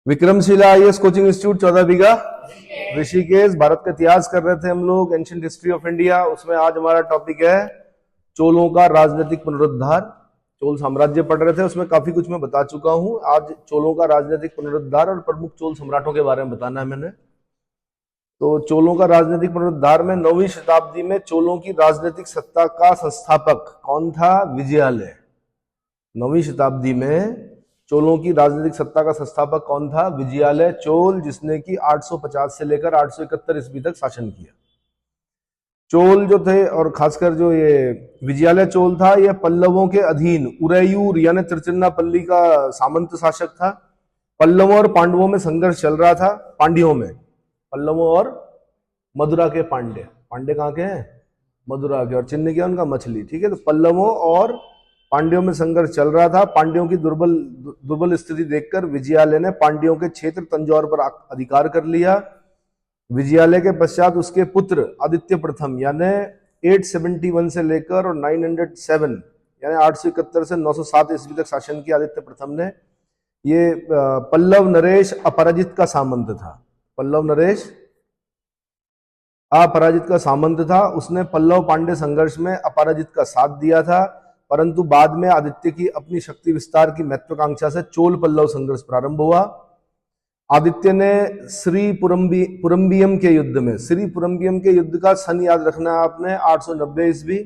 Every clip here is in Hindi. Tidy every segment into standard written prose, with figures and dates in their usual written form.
विक्रमशिला आईएएस कोचिंग इंस्टीट्यूट 14 बीघा ऋषिकेश। भारत का इतिहास कर रहे थे हम लोग, एंशिएंट हिस्ट्री ऑफ इंडिया। उसमें आज हमारा टॉपिक है चोलों का राजनीतिक पुनरुद्धार। चोल साम्राज्य पढ़ रहे थे, उसमें काफी कुछ मैं बता चुका हूं। आज चोलों का राजनीतिक पुनरुद्धार और प्रमुख चोल सम्राटों के बारे में बताना है मैंने। तो चोलों का राजनीतिक पुनरुद्धार में 9वीं शताब्दी में चोलों की राजनीतिक सत्ता का संस्थापक कौन था? विजयालय। 9वीं शताब्दी में चोलों की राजनीतिक सत्ता का संस्थापक कौन था? विजयालय चोल, जिसने कि 850 से लेकर 871 ईस्वी तक शासन किया। चोल जो थे, और खासकर जो ये विजयालय चोल था, यह पल्लवों के अधीन उरैयूर यानी त्रिचिन्नापल्ली का सामंत शासक था। पल्लवों और पांडवों में संघर्ष चल रहा था। पांड्यों में, पल्लवों और मदुरा के पांड्य। पांड्य कहाँ के हैं? मदुरा के। और चिन्ह क्या उनका? मछली। ठीक है, तो पल्लवों और पांड्यों में संघर्ष चल रहा था। पांड्यों की दुर्बल स्थिति देखकर विजयालय ने पांड्यों के क्षेत्र तंजौर पर अधिकार कर लिया। विजयालय के पश्चात उसके पुत्र आदित्य प्रथम यानी 871 से लेकर और 907 यानी 871 से 907 ईस्वी तक शासन किया आदित्य प्रथम ने। ये पल्लव नरेश अपराजित का सामंत था। पल्लव नरेश अपराजित का सामंत था। उसने पल्लव पांड्य संघर्ष में अपराजित का साथ दिया था, परंतु बाद में आदित्य की अपनी शक्ति विस्तार की महत्वाकांक्षा से चोल पल्लव संघर्ष प्रारंभ हुआ। आदित्य ने श्री पुरम्बियम के युद्ध में, श्री पुरम्बियम के युद्ध का सन याद रखना है आपने, 890 ईस्वी।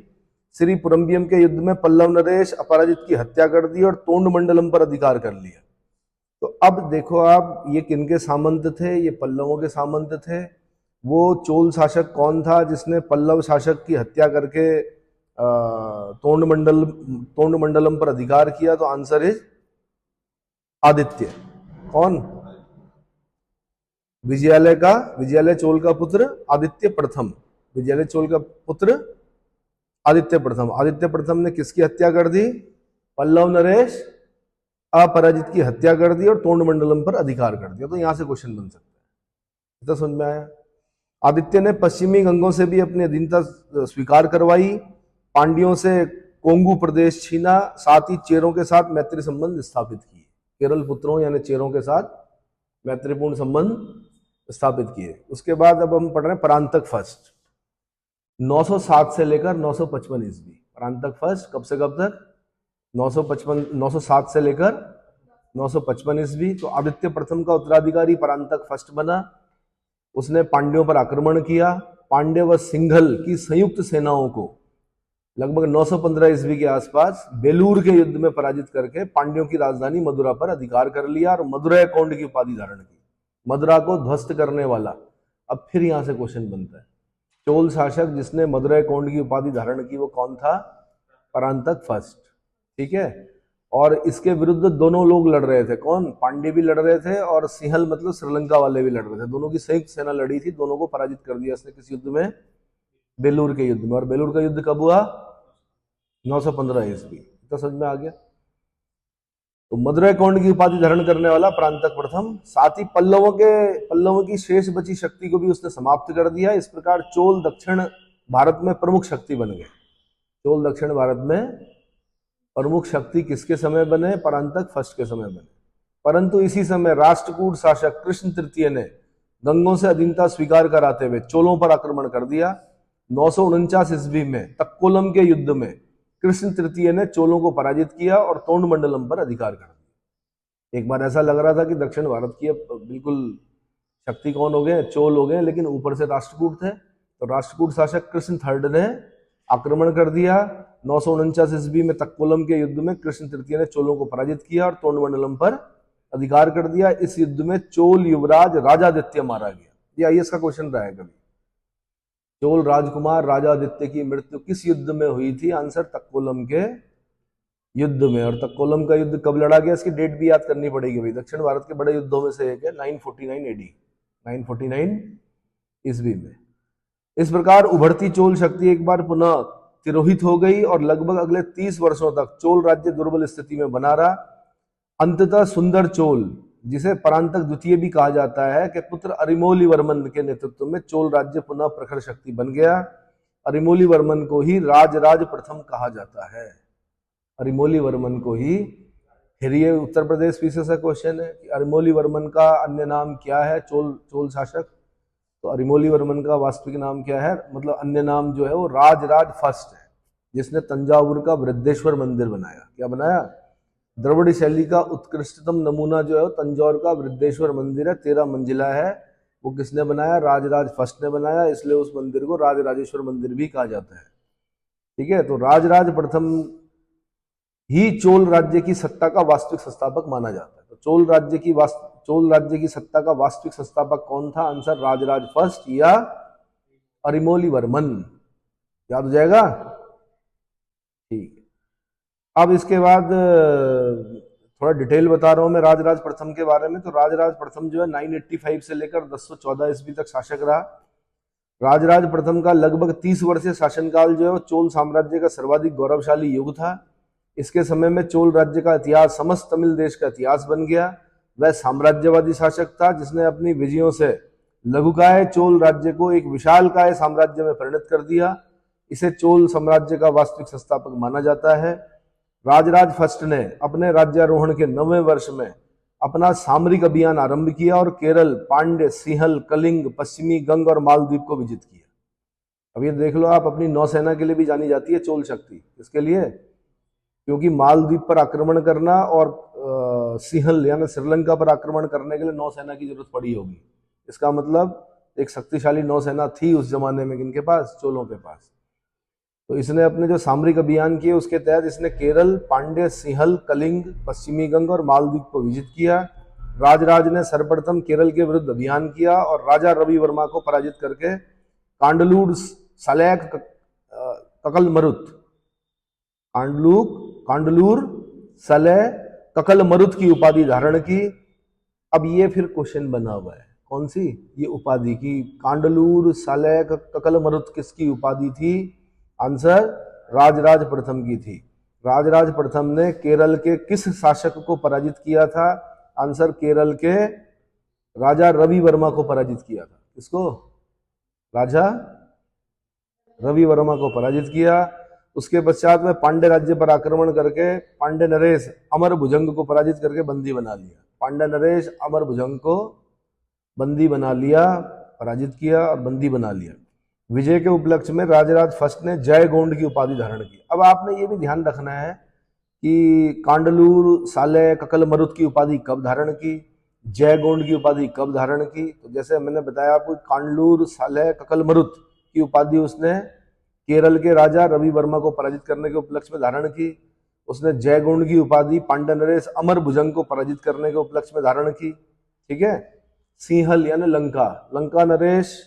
श्री पुरम्बियम के युद्ध में पल्लव नरेश अपराजित की हत्या कर दी और तोंड मंडलम पर अधिकार कर लिया। तो अब देखो आप, ये किनके सामंत थे? ये पल्लवों के सामंत थे। वो चोल शासक कौन था जिसने पल्लव शासक की हत्या करके तोंड मंडलम पर अधिकार किया? तो आंसर इज आदित्य। कौन? विजयालय चोल का पुत्र आदित्य प्रथम। विजयालय चोल का पुत्र आदित्य प्रथम। आदित्य प्रथम ने किसकी हत्या कर दी? पल्लव नरेश अपराजित की हत्या कर दी और तोंड मंडलम पर अधिकार कर दिया। तो यहां से क्वेश्चन बन सकता है। इतना समझ में आया? आदित्य ने पश्चिमी गंगों से भी अपनी अधीनता स्वीकार करवाई, पांड्यों से कोंगू प्रदेश छीना, साथ ही चेरों के साथ मैत्री संबंध स्थापित किए। केरल पुत्रों यानी चेरों के साथ मैत्रीपूर्ण संबंध स्थापित किए। उसके बाद अब हम पढ़ रहे हैं परांतक फर्स्ट, 907 से लेकर 955 ईस्वी। परांतक फर्स्ट कब से कब तक? 907 से लेकर 955 ईस्वी। तो आदित्य प्रथम का उत्तराधिकारी परांतक फर्स्ट बना। उसने पांड्यों पर आक्रमण किया। पांड्य व सिंघल की संयुक्त सेनाओं को लगभग 915 ईस्वी के आसपास बेलूर के युद्ध में पराजित करके पांड्यों की राजधानी मदुरा पर अधिकार कर लिया और मदुरै कौंड की उपाधि धारण की। मदुरा को ध्वस्त करने वाला। अब फिर यहां से क्वेश्चन बनता है, चोल शासक जिसने मदुरै कौंड की उपाधि धारण की वो कौन था? परांतक फर्स्ट। ठीक है, और इसके विरुद्ध दोनों लोग लड़ रहे थे। कौन? पांड्य भी लड़ रहे थे और सिंहल मतलब श्रीलंका वाले भी लड़ रहे थे। दोनों की संयुक्त सेना लड़ी थी, दोनों को पराजित कर दिया इसने किस युद्ध में? बेलूर के युद्ध में। और बेलूर का युद्ध कब हुआ? 915 ईस्वी। तो समझ में आ गया? तो मदुरै कौंड की उपाधि धारण करने वाला परांतक प्रथम। साथ ही पल्लवों की शेष बची शक्ति को भी उसने समाप्त कर दिया। इस प्रकार चोल दक्षिण भारत में प्रमुख शक्ति बन गए। चोल दक्षिण भारत में प्रमुख शक्ति किसके समय बने? परांतक फर्स्ट के समय बने। परंतु इसी समय राष्ट्रकूट शासक कृष्ण तृतीय ने गंगों से अधीनता स्वीकार कराते हुए चोलों पर आक्रमण कर दिया। 949 ईस्वी में तक्कोलम के युद्ध में कृष्ण तृतीय ने चोलों को पराजित किया और तोंड मंडलम पर अधिकार कर दिया। एक बार ऐसा लग रहा था कि दक्षिण भारत की अब बिल्कुल शक्ति कौन हो गए? चोल हो गए, लेकिन ऊपर से राष्ट्रकूट थे। तो राष्ट्रकूट शासक कृष्ण थर्ड ने आक्रमण कर दिया। 949 ईस्वी में तक्कोलम के युद्ध में कृष्ण तृतीय ने चोलों को पराजित किया और तोंड मंडलम पर अधिकार कर दिया। इस युद्ध में चोल युवराज राजादित्य मारा गया। ये आईएएस का क्वेश्चन रहा है कभी। चोल राजकुमार राजादित्य की मृत्यु किस युद्ध में हुई थी? आंसर तक्कोलम के युद्ध में। और तक्कोलम का युद्ध कब लड़ा गया? इसकी डेट भी याद करनी पड़ेगी भाई। दक्षिण भारत के बड़े युद्धों में से एक है, 949 AD, 949 ईस्वी में। इस प्रकार उभरती चोल शक्ति एक बार पुनः तिरोहित हो गई और लगभग अगले 30 वर्षों तक चोल राज्य दुर्बल स्थिति में बना रहा। अंततः सुंदर चोल, जिसे परांतक द्वितीय भी कहा जाता है, के पुत्र अरिमोली वर्मन के नेतृत्व में चोल राज्य पुनः प्रखर शक्ति बन गया। अरिमोली वर्मन को ही राजराज प्रथम कहा जाता है। अरिमोली वर्मन को ही फिर ये उत्तर प्रदेश पीछे से क्वेश्चन है कि अरिमोली वर्मन का अन्य नाम क्या है, चोल शासक। तो अरिमोली वर्मन का वास्तविक नाम क्या है, मतलब अन्य नाम जो है वो राजराज फर्स्ट है, जिसने तंजावुर का वृद्धेश्वर मंदिर बनाया। क्या बनाया? द्रविड़ शैली का उत्कृष्टतम नमूना जो है वो तंजौर का वृद्धेश्वर मंदिर है, 13 मंजिला है। वो किसने बनाया? राजराज फर्स्ट ने बनाया, इसलिए उस मंदिर को राजराजेश्वर मंदिर भी कहा जाता है। ठीक है, तो राजराज प्रथम ही चोल राज्य की सत्ता का वास्तविक संस्थापक माना जाता है। तो चोल राज्य की सत्ता का वास्तविक संस्थापक कौन था? आंसर राजराज फर्स्ट या अरिमोली वर्मन। याद हो जाएगा? ठीक है, अब इसके बाद थोड़ा डिटेल बता रहा हूं मैं राजराज प्रथम के बारे में। तो राजराज प्रथम जो है 985 से लेकर 1014 ईस्वी तक शासक रहा। राजराज प्रथम का लगभग 30 वर्षीय शासनकाल जो है वो चोल साम्राज्य का सर्वाधिक गौरवशाली युग था। इसके समय में चोल राज्य का इतिहास समस्त तमिल देश का इतिहास बन गया। वह साम्राज्यवादी शासक था जिसने अपनी विजयों से लघुकाय चोल राज्य को एक विशालकाय साम्राज्य में परिणत कर दिया। इसे चोल साम्राज्य का वास्तविक संस्थापक माना जाता है। राजराज फर्स्ट ने अपने राज्यारोहण के 9वें वर्ष में अपना सामरिक अभियान आरंभ किया और केरल, पांड्य, सिंहल, कलिंग, पश्चिमी गंग और मालदीव को विजित किया। अब ये देख लो आप, अपनी नौसेना के लिए भी जानी जाती है चोल शक्ति। इसके लिए क्योंकि मालदीव पर आक्रमण करना और सिंहल यानी श्रीलंका पर आक्रमण करने के लिए नौसेना की जरूरत पड़ी होगी। इसका मतलब एक शक्तिशाली नौसेना थी उस जमाने में किनके पास? चोलों के पास। तो इसने अपने जो सामरिक अभियान किए उसके तहत इसने केरल, पांड्य, सिंहल, कलिंग, पश्चिमी गंग और मालदीव को विजित किया। राजराज ने सर्वप्रथम केरल के विरुद्ध अभियान किया और राजा रवि वर्मा को पराजित करके कांडलूर, सलैक, ककलमरुत, कांडलूर, सलय, ककलमरुत की उपाधि धारण की। अब ये फिर क्वेश्चन बना हुआ है, कौन सी? ये उपाधि की कांडलूर, सलय, ककलमरुत किसकी उपाधि थी? आंसर राजराज प्रथम की थी। राजराज प्रथम ने केरल के किस शासक को पराजित किया था? आंसर केरल के राजा रवि वर्मा को पराजित किया था। किसको? राजा रवि वर्मा को पराजित किया। उसके पश्चात में पांड्य राज्य पर आक्रमण करके पांड्य नरेश अमर भुजंग को पराजित करके बंदी बना लिया। पांड्य नरेश अमर भुजंग को बंदी बना लिया, पराजित किया और बंदी बना लिया। विजय के उपलक्ष्य में राजराज फर्स्ट ने जय गोंड की उपाधि धारण की। अब आपने ये भी ध्यान रखना है कि कांडलूर, साले, ककलमरुत की उपाधि कब धारण की, जय गोंड की उपाधि कब धारण की। तो जैसे मैंने बताया आपको, कांडलूर, साले, ककलमरुत की उपाधि उसने केरल के राजा रवि वर्मा को पराजित करने के उपलक्ष्य में धारण की। उसने जय गोंड की उपाधि पांड्य नरेश अमर भुजंग को पराजित करने के उपलक्ष्य में धारण की। ठीक है। सिंहल यानी लंका, लंका नरेश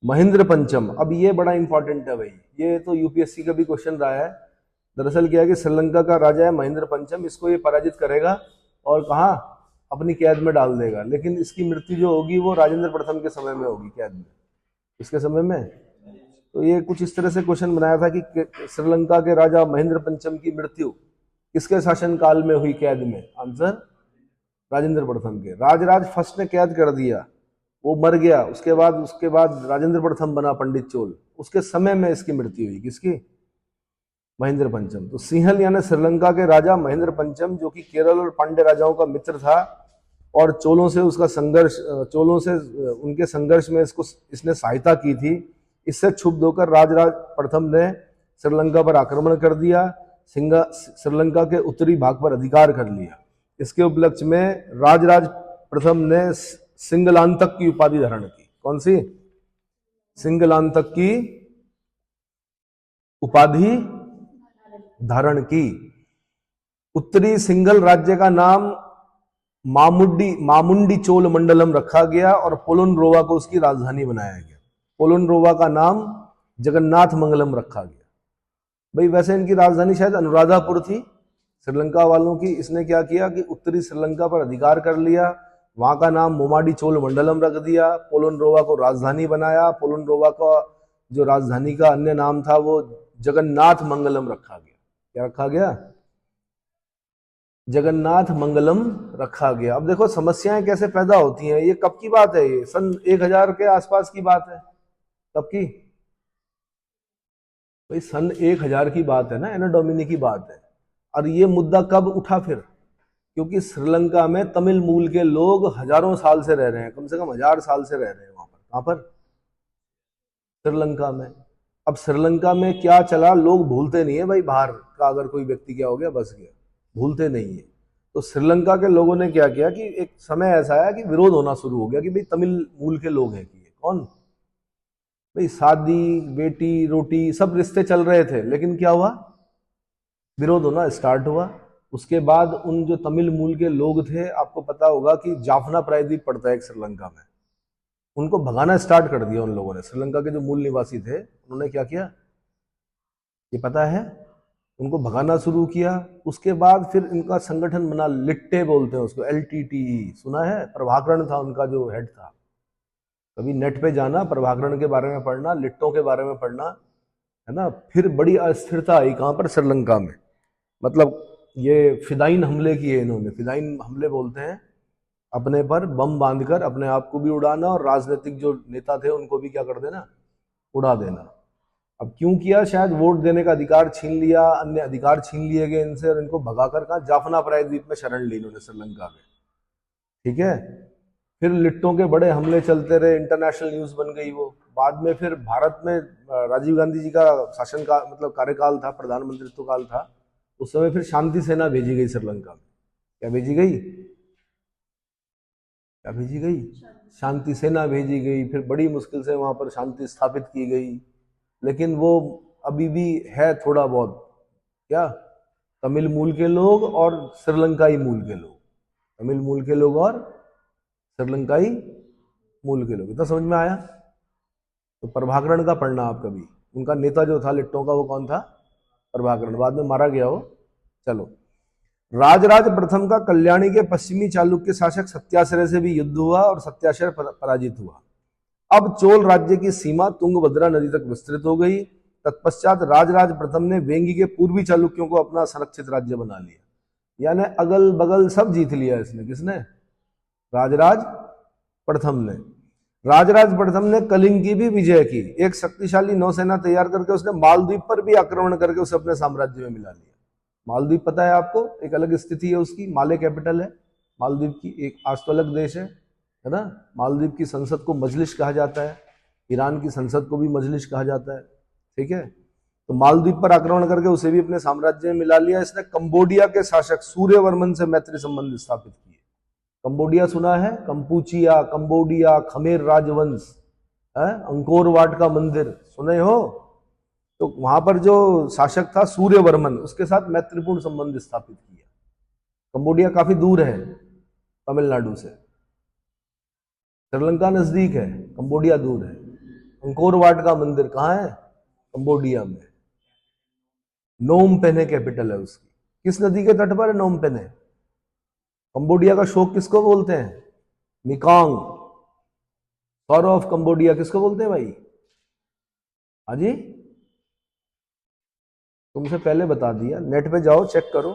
महेंद्र पंचम। अब ये बड़ा इंपॉर्टेंट है भाई, ये तो यूपीएससी का भी क्वेश्चन रहा है। दरअसल क्या है कि श्रीलंका का राजा है महेंद्र पंचम, इसको ये पराजित करेगा और कहा अपनी कैद में डाल देगा। लेकिन इसकी मृत्यु जो होगी वो राजेंद्र प्रथम के समय में होगी, कैद में, इसके समय में। तो ये कुछ इस तरह से क्वेश्चन बनाया था कि श्रीलंका के राजा महेंद्र पंचम की मृत्यु किसके शासन काल में हुई कैद में? आंसर राजेंद्र प्रथम के। राजराज फर्स्ट ने कैद कर दिया, वो मर गया। उसके बाद राजेंद्र प्रथम बना पंडित चोल, उसके समय में इसकी मृत्यु हुई। किसकी? महेंद्र पंचम। तो सिंहल यानी श्रीलंका के राजा महेंद्र पंचम, जो कि केरल और पांड्य राजाओं का मित्र था और चोलों से उसका संघर्ष, चोलों से उनके संघर्ष में इसने सहायता की थी। इससे क्षुब्ध होकर राजराज प्रथम ने श्रीलंका पर आक्रमण कर दिया, श्रीलंका के उत्तरी भाग पर अधिकार कर लिया। इसके उपलक्ष्य में राजराज प्रथम ने सिंगलांतक की उपाधि धारण की। कौन सी? सिंगलांतक की उपाधि धारण की। उत्तरी सिंगल राज्य का नाम मामुंडी चोल मंडलम रखा गया और पोलोनरोवा को उसकी राजधानी बनाया गया। पोलोनरोवा का नाम जगन्नाथ मंगलम रखा गया। भाई वैसे इनकी राजधानी शायद अनुराधापुर थी श्रीलंका वालों की। इसने क्या किया कि उत्तरी श्रीलंका पर अधिकार कर लिया, वहां का नाम मोमाडी चोल मंडलम रख दिया, पोलोनरोवा को राजधानी बनाया। पोलोनरोवा का जो राजधानी का अन्य नाम था वो जगन्नाथ मंगलम रखा गया। क्या रखा गया? जगन्नाथ मंगलम रखा गया। अब देखो समस्याएं कैसे पैदा होती हैं। ये कब की बात है? ये सन 1000 के आसपास की बात है। कब की? भाई सन 1000 की बात है ना, एना डोमिनी की बात है। और ये मुद्दा कब उठा फिर? क्योंकि श्रीलंका में तमिल मूल के लोग हजारों साल से रह रहे हैं, कम से कम 1000 साल से रह रहे हैं वहां पर। कहां पर? श्रीलंका में। अब श्रीलंका में क्या चला, लोग भूलते नहीं है भाई, बाहर का अगर कोई व्यक्ति क्या हो गया, बस गया, भूलते नहीं है। तो श्रीलंका के लोगों ने क्या किया कि एक समय ऐसा आया कि विरोध होना शुरू हो गया कि भाई तमिल मूल के लोग हैं कि ये कौन भाई, शादी बेटी रोटी सब रिश्ते चल रहे थे, लेकिन क्या हुआ, विरोध होना स्टार्ट हुआ। उसके बाद उन जो तमिल मूल के लोग थे, आपको पता होगा कि जाफना प्रायद्वीप पड़ता है एक श्रीलंका में, उनको भगाना स्टार्ट कर दिया उन लोगों ने। श्रीलंका के जो मूल निवासी थे उन्होंने क्या किया ये पता है, उनको भगाना शुरू किया। उसके बाद फिर इनका संगठन बना, लिट्टे बोलते हैं उसको, LTTE सुना है, प्रभाकरण था उनका जो हेड था। कभी नेट पे जाना, प्रभाकरण के बारे में पढ़ना, लिट्टों के बारे में पढ़ना, है ना। फिर बड़ी अस्थिरता आई कहां पर, श्रीलंका में। मतलब ये फिदाइन हमले किए इन्होंने, फिदाइन हमले बोलते हैं, अपने पर बम बांधकर अपने आप को भी उड़ाना और राजनीतिक जो नेता थे उनको भी क्या कर देना, उड़ा देना। अब क्यों किया, शायद वोट देने का अधिकार छीन लिया, अन्य अधिकार छीन लिए गए इनसे, और इनको भगाकर कहा जाफना प्रायद्वीप में शरण ली इन्होंने श्रीलंका में, ठीक है। फिर लिट्टों के बड़े हमले चलते रहे, इंटरनेशनल न्यूज बन गई वो। बाद में फिर भारत में राजीव गांधी जी का शासन का मतलब कार्यकाल था, प्रधानमंत्रित्व काल था, उस समय फिर शांति सेना भेजी गई श्रीलंका में। क्या भेजी गई, क्या भेजी गई, शांति सेना भेजी गई। फिर बड़ी मुश्किल से वहां पर शांति स्थापित की गई, लेकिन वो अभी भी है थोड़ा बहुत, क्या, तमिल मूल के लोग और श्रीलंकाई मूल के लोग, तमिल मूल के लोग और श्रीलंकाई मूल के लोग। इतना समझ में आया? तो प्रभाकरण का पढ़ना आप कभी, उनका नेता जो था लिट्टों का वो कौन था, प्रभाकरण, बाद में मारा गया वो। चलो, राजराज प्रथम का कल्याणी के पश्चिमी चालुक्य शासक सत्याश्रय से भी युद्ध हुआ और सत्याश्रय पराजित हुआ। अब चोल राज्य की सीमा तुंगभद्रा नदी तक विस्तृत हो गई। तत्पश्चात राजराज प्रथम ने वेंगी के पूर्वी चालुक्यों को अपना संरक्षित राज्य बना लिया, यानी अगल बगल सब जीत लिया इसने। किसने? राजराज प्रथम ने। राजराज प्रथम ने कलिंग की भी विजय की, एक शक्तिशाली नौसेना तैयार करके उसने मालदीव पर भी आक्रमण करके उसे अपने साम्राज्य में मिला लिया। मालदीव पता है आपको, एक अलग स्थिति है उसकी, माले कैपिटल है मालदीव की, एक आज तो अलग देश है ना। मालदीव की संसद को मजलिस कहा जाता है, ईरान की संसद को भी मजलिस कहा जाता है, ठीक है। तो मालदीव पर आक्रमण करके उसे भी अपने साम्राज्य में मिला लिया। इसने कंबोडिया के शासक सूर्यवर्मन से मैत्री संबंध स्थापित किए। कंबोडिया सुना है, कंपूचिया, कंबोडिया, खमेर राजवंश है, अंकोर वाट का मंदिर सुने हो। तो वहां पर जो शासक था सूर्यवर्मन, उसके साथ मैत्रीपूर्ण संबंध स्थापित किया। कंबोडिया काफी दूर है तमिलनाडु से, श्रीलंका नजदीक है, कंबोडिया दूर है। अंकोर वाट का मंदिर कहाँ है? कंबोडिया में। नोम पेने कैपिटल है उसकी। किस नदी के तट पर है नोम पेने? कंबोडिया का शोक किसको बोलते हैं? मिकांग। सॉरो ऑफ कंबोडिया किसको बोलते हैं भाई? हाजी, तुमसे पहले बता दिया, नेट पे जाओ चेक करो।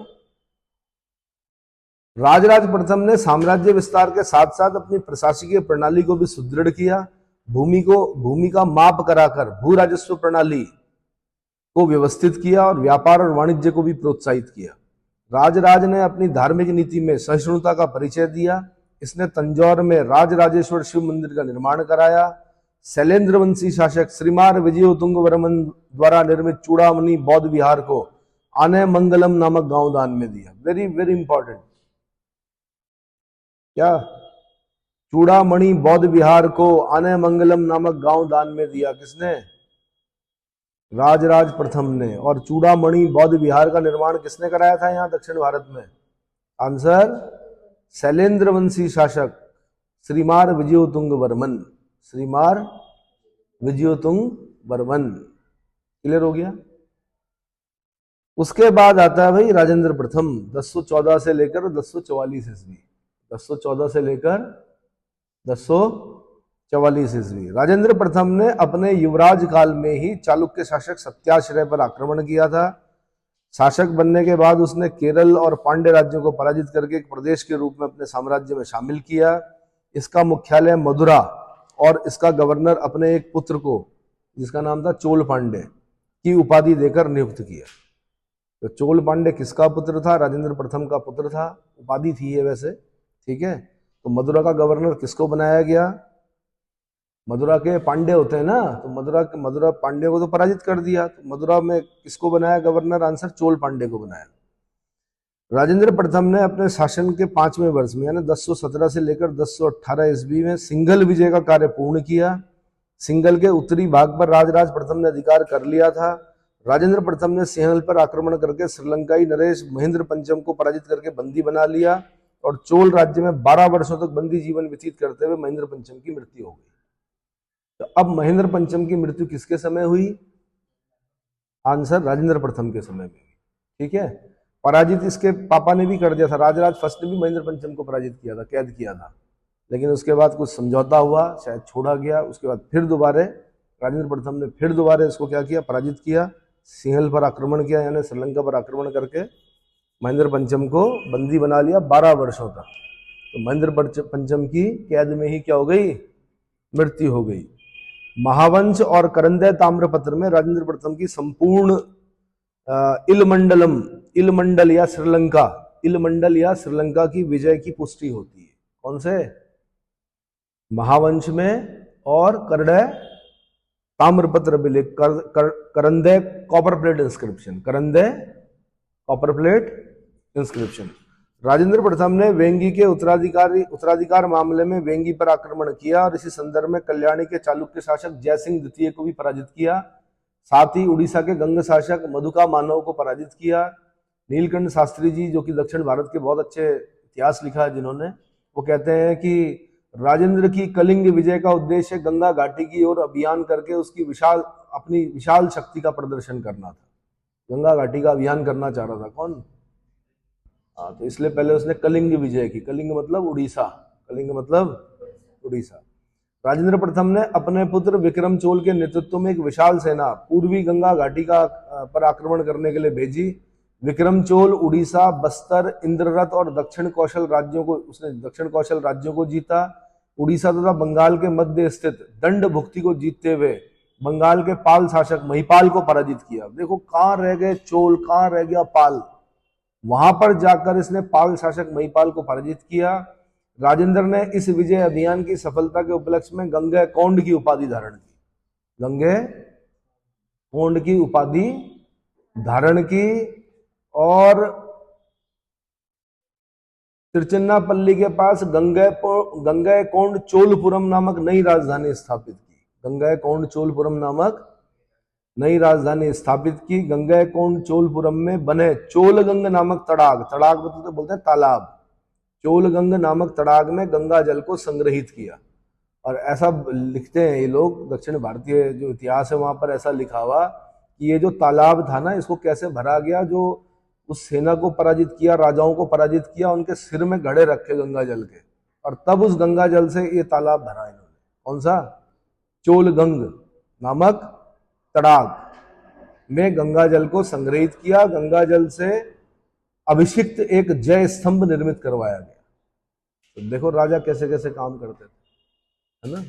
राजराज प्रथम ने साम्राज्य विस्तार के साथ साथ अपनी प्रशासकीय प्रणाली को भी सुदृढ़ किया। भूमि का माप कराकर भू राजस्व प्रणाली को व्यवस्थित किया और व्यापार और वाणिज्य को भी प्रोत्साहित किया। राजराज ने अपनी धार्मिक नीति में सहिष्णुता का परिचय दिया। इसने तंजौर में राजराजेश्वर शिव मंदिर का निर्माण कराया। शैलेंद्र वंशी शासक श्रीमार विजयोतुंग वर्मन द्वारा निर्मित चूड़ामणि बौद्ध विहार को आने मंगलम नामक गांव दान में दिया। Very very important. क्या? चूड़ामणि बौद्ध विहार को आने मंगलम नामक गांव दान में दिया। किसने? राजराज प्रथम ने। और चूड़ामणि बौद्ध विहार का निर्माण किसने कराया था यहां दक्षिण भारत में? आंसर, शैलेंद्र वंशी शासक श्रीमार विजयोतुंग वर्मन। श्रीमार विजयोतुंग वर्मन। क्लियर हो गया? उसके बाद आता है भाई राजेंद्र प्रथम, 1014 से लेकर 1044 ईस्वी। 1014 से लेकर 1044 ईस्वी। राजेंद्र प्रथम ने अपने युवराज काल में ही चालुक्य शासक सत्याश्रय पर आक्रमण किया था। शासक बनने के बाद उसने केरल और पांड्य राज्यों को पराजित करके एक प्रदेश के रूप में अपने साम्राज्य में शामिल किया। इसका मुख्यालय मदुरा और इसका गवर्नर अपने एक पुत्र को, जिसका नाम था चोल पांडे, की उपाधि देकर नियुक्त किया। तो चोल पांडे किसका पुत्र था? राजेंद्र प्रथम का पुत्र था, उपाधि थी ये वैसे, ठीक है। तो मदुरा का गवर्नर किसको बनाया गया? मदुरा के पांडे होते हैं ना, तो मदुरा पांडे को तो पराजित कर दिया, तो मदुरा में किसको बनाया गवर्नर? आंसर चोल पांडे को बनाया। राजेंद्र प्रथम ने अपने शासन के 5वें वर्ष में यानी 1017 से लेकर 1018 ईस्वी में सिंघल विजय का कार्य पूर्ण किया। सिंघल के उत्तरी भाग पर राजराज प्रथम ने अधिकार कर लिया था। राजेंद्र प्रथम ने सिंहल पर आक्रमण करके श्रीलंकाई नरेश महेंद्र पंचम को पराजित करके बंदी बना लिया और चोल राज्य में 12 वर्षों तक बंदी जीवन व्यतीत करते हुए महेंद्र पंचम की मृत्यु हो गई। तो अब महेंद्र पंचम की मृत्यु किसके समय हुई? आंसर राजेंद्र प्रथम के समय में हुई, ठीक है। पराजित इसके पापा ने भी कर दिया था, राजराज फर्स्ट ने भी महेंद्र पंचम को पराजित किया था, कैद किया था, लेकिन उसके बाद कुछ समझौता हुआ, शायद छोड़ा गया। उसके बाद फिर दोबारा राजेंद्र प्रथम ने फिर दोबारा इसको क्या किया? पराजित किया, सिंहल पर आक्रमण किया, यानी श्रीलंका पर आक्रमण करके महेंद्र पंचम को बंदी बना लिया 12 वर्षों तक। तो महेंद्र पंचम की कैद में ही क्या हो गई? मृत्यु हो गई। महावंश और करंदय ताम्रपत्र में राजेंद्र प्रथम की संपूर्ण इलमंडल या श्रीलंका की विजय की पुष्टि होती है। कौन से? महावंश में और करंदय ताम्रपत्र विलेख, करंदय कॉपर प्लेट इंस्क्रिप्शन। राजेंद्र प्रथम ने वेंगी के उत्तराधिकार मामले में वेंगी पर आक्रमण किया और इसी संदर्भ में कल्याणी के चालुक्य शासक जयसिंह द्वितीय को भी पराजित किया। साथ ही उड़ीसा के गंग शासक मधुका मानव को पराजित किया। नीलकंठ शास्त्री जी, जो कि दक्षिण भारत के बहुत अच्छे इतिहास लिखा है जिन्होंने, वो कहते हैं कि राजेंद्र की कलिंग विजय का उद्देश्य गंगा घाटी की ओर अभियान करके उसकी अपनी विशाल शक्ति का प्रदर्शन करना था। गंगा घाटी का अभियान करना चाह रहा था कौन? तो इसलिए पहले उसने कलिंग विजय की। कलिंग मतलब उड़ीसा, राजेंद्र प्रथम ने अपने पुत्र विक्रम चोल के नेतृत्व में एक विशाल सेना पूर्वी गंगा घाटी पर आक्रमण करने के लिए भेजी। विक्रम चोल उड़ीसा, बस्तर, इंद्ररथ और दक्षिण कौशल राज्यों को जीता। उड़ीसा तथा बंगाल के मध्य स्थित दंड भुक्ति को जीतते हुए बंगाल के पाल शासक महिपाल को पराजित किया। देखो कहां रह गए चोल, कहां रह गया पाल। वहां पर जाकर इसने पाल शासक महिपाल को पराजित किया। राजेंद्र ने इस विजय अभियान की सफलता के उपलक्ष्य में गंगैकोंड की उपाधि धारण की और तिरुचिन्नापल्ली के पास गंगैकोंड चोलपुरम नामक नई राजधानी स्थापित की। गंगैकोंड चोलपुरम में बने चोलगंग नामक तड़ाग मतलब तो बोलते हैं तालाब, चोलगंग नामक तड़ाग में गंगा जल को संग्रहित किया। और ऐसा लिखते हैं ये लोग, दक्षिण भारतीय जो इतिहास है वहां पर ऐसा लिखा हुआ कि ये जो तालाब था ना, इसको कैसे भरा गया, जो उस सेना को पराजित किया, राजाओं को पराजित किया, उनके सिर में घड़े रखे गंगा जल के, और तब उस गंगा जल से ये तालाब भरा इन्होंने। कौन सा? चोलगंग नामक तड़ाग में गंगा जल को संग्रहित किया। गंगा जल से अभिषिक्त एक जय स्तंभ निर्मित करवाया गया। तो देखो राजा कैसे कैसे काम करते थे, है ना।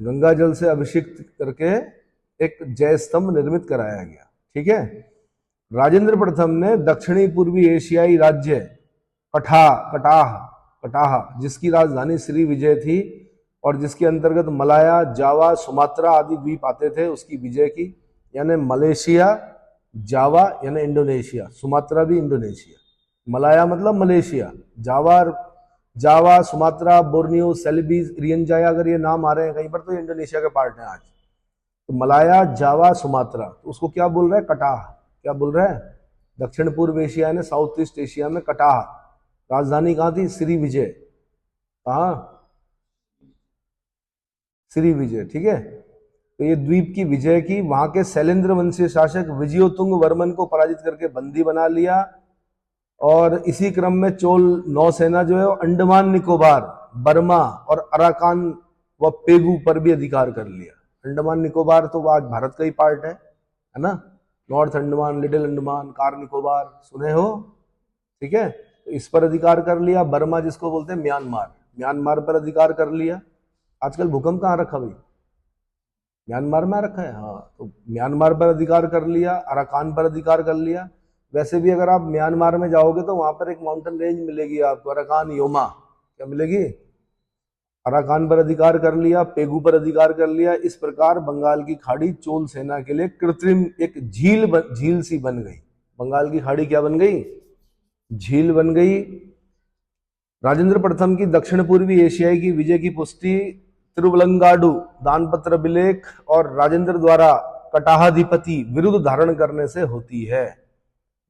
गंगा जल से अभिषिक्त करके एक जय स्तंभ निर्मित कराया गया, ठीक है। राजेंद्र प्रथम ने दक्षिणी पूर्वी एशियाई राज्य कटाह जिसकी राजधानी श्री विजय थी और जिसके अंतर्गत मलाया, जावा, सुमात्रा आदि द्वीप आते थे, उसकी विजय की। यानी मलेशिया, जावा यानी इंडोनेशिया, सुमात्रा भी इंडोनेशिया, मलाया मतलब मलेशिया, जावा, सुमात्रा, बोर्नियो, सेलिबीज, रियनजाया, अगर ये नाम आ रहे हैं कहीं पर तो ये इंडोनेशिया के पार्ट हैं आज। तो मलाया, जावा, सुमात्रा, तो उसको क्या बोल रहे हैं? कटाह। क्या बोल रहे हैं? दक्षिण पूर्व एशिया यानी साउथ ईस्ट एशिया में कटाह। राजधानी कहाँ थी? श्री विजय। कहाँ? श्री विजय, ठीक है। तो ये द्वीप की विजय की, वहां के शैलेंद्र वंशीय शासक विजयोतुंग वर्मन को पराजित करके बंदी बना लिया। और इसी क्रम में चोल नौसेना जो है वो अंडमान निकोबार, बर्मा और अराकान व पेगू पर भी अधिकार कर लिया। अंडमान निकोबार तो आज भारत का ही पार्ट है ना। North Andaman, little Andaman, car Nicobar सुने हो, ठीक है। तो इस पर अधिकार कर लिया। बर्मा जिसको बोलते हैं म्यांमार पर अधिकार कर लिया। आजकल भूकंप कहाँ रखा भाई? म्यांमार में रखा है, हाँ। तो म्यांमार पर अधिकार कर लिया, अराकान पर अधिकार कर लिया। वैसे भी अगर आप म्यांमार में जाओगे तो वहां पर एक माउंटेन रेंज मिलेगी आपको, अराकान योमा। क्या मिलेगी? अराकान पर अधिकार कर लिया, पेगू पर अधिकार कर लिया। इस प्रकार बंगाल की खाड़ी चोल सेना के लिए कृत्रिम एक झील सी बन गई। बंगाल की खाड़ी क्या बन गई? झील बन गई। राजेंद्र प्रथम की दक्षिण पूर्वी एशियाई की विजय की पुष्टि तिरुवलंगाडु दानपत्र विलेख और राजेंद्र द्वारा कटाहाधिपति विरुद्ध धारण करने से होती है।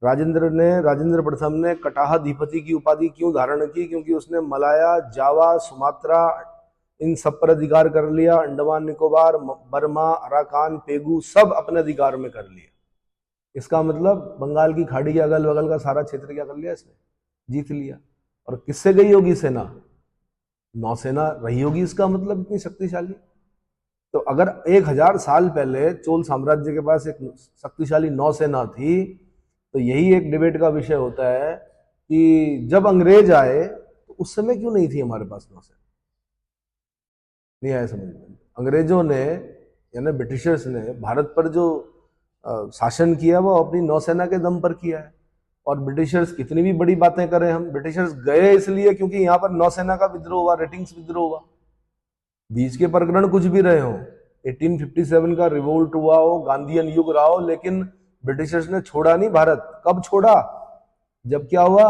राजेंद्र प्रथम ने कटाहाधिपति की उपाधि क्यों धारण की? क्योंकि उसने मलाया, जावा, सुमात्रा इन सब पर अधिकार कर लिया। अंडमान निकोबार, बर्मा, अराकान, पेगू सब अपने अधिकार में कर लिया। इसका मतलब बंगाल की खाड़ी के अगल बगल का सारा क्षेत्र क्या कर लिया इसने? जीत लिया। और किससे गई होगी सेना? नौसेना रही होगी, इसका मतलब इतनी शक्तिशाली। तो अगर 1000 साल पहले चोल साम्राज्य के पास एक शक्तिशाली नौसेना थी, तो यही एक डिबेट का विषय होता है कि जब अंग्रेज आए तो उस समय क्यों नहीं थी हमारे पास नौसेना? नहीं आया समझ में? अंग्रेजों ने यानी ब्रिटिशर्स ने भारत पर जो शासन किया वो अपनी नौसेना के दम पर किया है। और ब्रिटिशर्स कितनी भी बड़ी बातें करें हम, ब्रिटिशर्स गए इसलिए क्योंकि यहाँ पर नौसेना का विद्रोह हुआ, रेटिंग्स विद्रोह हुआ। बीच के प्रकरण कुछ भी रहे हो, 1857 का रिवोल्ट हुआ हो, गांधीयन युग रहा हो, लेकिन ब्रिटिशर्स ने छोड़ा नहीं भारत। कब छोड़ा? जब क्या हुआ?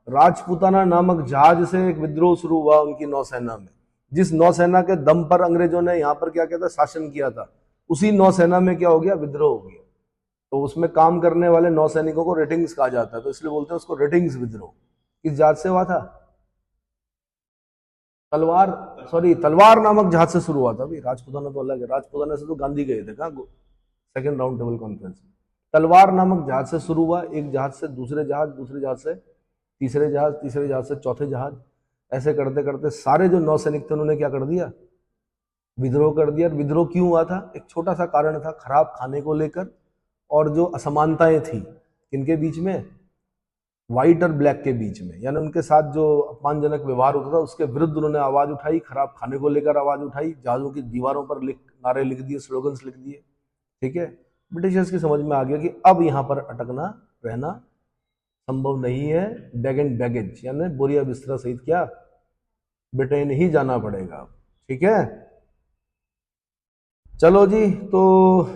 राजपूताना नामक जहाज से एक विद्रोह शुरू हुआ उनकी नौसेना में। जिस नौसेना के दम पर अंग्रेजों ने यहाँ पर क्या किया था? शासन किया था। उसी नौसेना में क्या हो गया? विद्रोह हो गया। तो उसमें काम करने वाले नौसैनिकों को रेटिंग्स कहा जाता है, तो इसलिए बोलते हैं उसको रेटिंग्स विद्रोह। किस जहाज से हुआ था? तलवार नामक जहाज से शुरू हुआ था। भाई राजपूताना तो अलग है, राजपूताना से तो गांधी गए थे कहाँ? सेकेंड राउंड टेबल कॉन्फ्रेंस में। तलवार नामक जहाज से शुरू हुआ, एक जहाज से दूसरे जहाज, दूसरे जहाज से तीसरे जहाज, तीसरे जहाज से चौथे जहाज। ऐसे करते करते सारे जो नौसैनिक थे उन्होंने क्या कर दिया? विद्रोह कर दिया। विद्रोह क्यों हुआ था? एक छोटा सा कारण था, खराब खाने को लेकर और जो असमानताएं थी इनके बीच में, व्हाइट और ब्लैक के बीच में, यानी उनके साथ जो अपमानजनक व्यवहार होता था उसके विरुद्ध उन्होंने आवाज उठाई। खराब खाने को लेकर आवाज उठाई, जहाजों की दीवारों पर नारे लिख दिए, स्लोगन्स लिख दिए। ठीक है, ब्रिटिशर्स की समझ में आ गया कि अब यहां पर अटकना रहना संभव नहीं है। बैग एंड बैगेज यानी बोरिया बिस्तरा सहित क्या ब्रिटेन ही जाना पड़ेगा। ठीक है, चलो जी। तो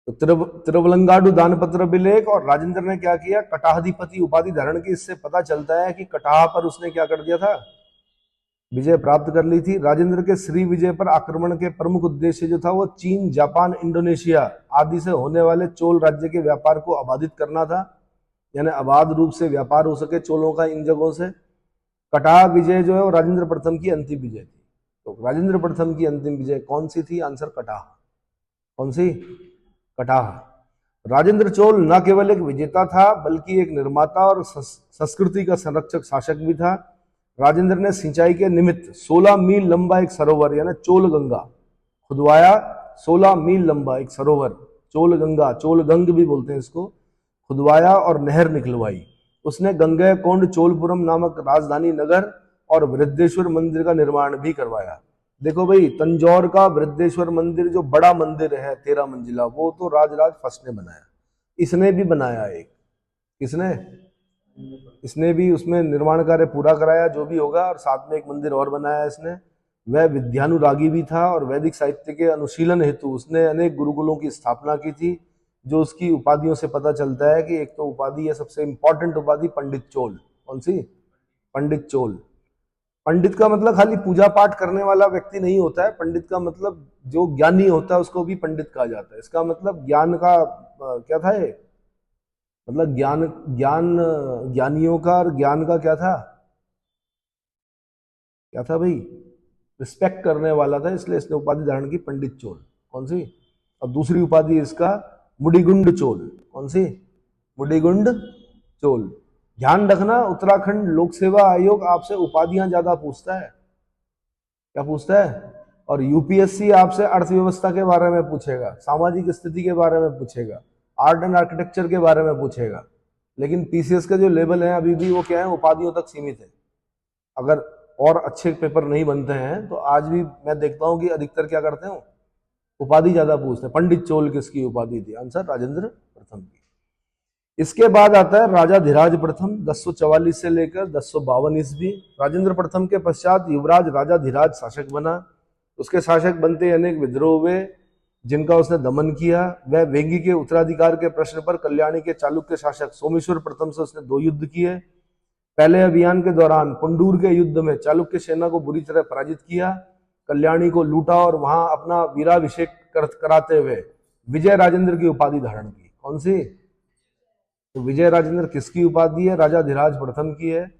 तिरुवलंगाडु दानपत्र विलेख और राजेंद्र ने क्या किया? कटाहाधिपति उपाधि धारण की। इससे पता चलता है कि कटाह पर उसने क्या कर दिया था? विजय प्राप्त कर ली थी। राजेंद्र के श्री विजय पर आक्रमण के प्रमुख उद्देश्य जो था वो चीन, जापान, इंडोनेशिया आदि से होने वाले चोल राज्य के व्यापार को अबाधित करना था, यानी अबाध रूप से व्यापार हो सके चोलों का इन जगहों से। कटाह विजय जो है वो राजेंद्र प्रथम की अंतिम विजय थी। तो राजेंद्र प्रथम की अंतिम विजय कौन सी थी? आंसर कटाह। कौन सी? कटाह। राजेंद्र चोल न केवल एक विजेता था बल्कि एक निर्माता और संस्कृति का संरक्षक शासक भी था। राजेंद्र ने सिंचाई के निमित्त 16 मील लंबा एक सरोवर यानी चोल गंगा खुदवाया। 16 मील लंबा एक सरोवर, चोल गंगा, चोल गंग भी बोलते हैं इसको, खुदवाया और नहर निकलवाई। उसने गंगा कोंड चोलपुरम नामक राजधानी नगर और वृद्धेश्वर मंदिर का निर्माण भी करवाया। देखो भाई, तंजौर का वृद्धेश्वर मंदिर जो बड़ा मंदिर है 13 मंजिला, वो तो राजराज फर्स्ट ने बनाया। इसने भी बनाया एक, किसने? इसने भी उसमें निर्माण कार्य पूरा कराया जो भी होगा, और साथ में एक मंदिर और बनाया इसने। वह विद्यानुरागी भी था और वैदिक साहित्य के अनुशीलन हेतु उसने अनेक गुरुकुलों की स्थापना की थी। जो उसकी उपाधियों से पता चलता है कि एक तो उपाधि है सबसे इंपॉर्टेंट उपाधि पंडित चोल। कौन सी? पंडित चोल। पंडित का मतलब खाली पूजा पाठ करने वाला व्यक्ति नहीं होता है। पंडित का मतलब जो ज्ञानी होता है उसको भी पंडित कहा जाता है। इसका मतलब ज्ञान का क्या था ये? मतलब ज्ञानियों का और ज्ञान का क्या था? क्या था भाई? रिस्पेक्ट करने वाला था, इसलिए इसने उपाधि धारण की पंडित चोल। कौन सी? और दूसरी उपाधि इसका मुडिगुंड चोल। कौन सी? मुडिगुंड चोल। ध्यान रखना, उत्तराखंड लोक सेवा आयोग आपसे उपाधियां ज्यादा पूछता है। क्या पूछता है? और यूपीएससी आपसे अर्थव्यवस्था के बारे में पूछेगा, सामाजिक स्थिति के बारे में पूछेगा, आर्ट एंड आर्किटेक्चर के बारे में पूछेगा। लेकिन पीसीएस का जो लेवल है अभी भी वो क्या है? उपाधियों तक सीमित है। अगर और अच्छे पेपर नहीं बनते हैं तो आज भी मैं देखता हूं कि अधिकतर क्या करते हैं, उपाधि ज्यादा पूछते हैं। पंडित चोल किसकी उपाधि थी? आंसर राजेंद्र प्रथम की। इसके बाद आता है राजा धीराज प्रथम 1044 से लेकर 1052 ईस्वी। राजेंद्र प्रथम के पश्चात युवराज राजा धीराज शासक बना। उसके शासक बनते अनेक विद्रोह हुए जिनका उसने दमन किया। वह वेंगी के उत्तराधिकार के प्रश्न पर कल्याणी के चालुक्य शासक सोमेश्वर प्रथम से उसने 2 युद्ध किए। पहले अभियान के दौरान पुंडूर के युद्ध में चालुक्य सेना को बुरी तरह पराजित किया, कल्याणी को लूटा और वहां अपना वीराभिषेक कराते हुए विजय राजेंद्र की उपाधि धारण की। कौन सी? तो विजय राजेंद्र किसकी उपाधि है? राजा धीराज प्रथम की है।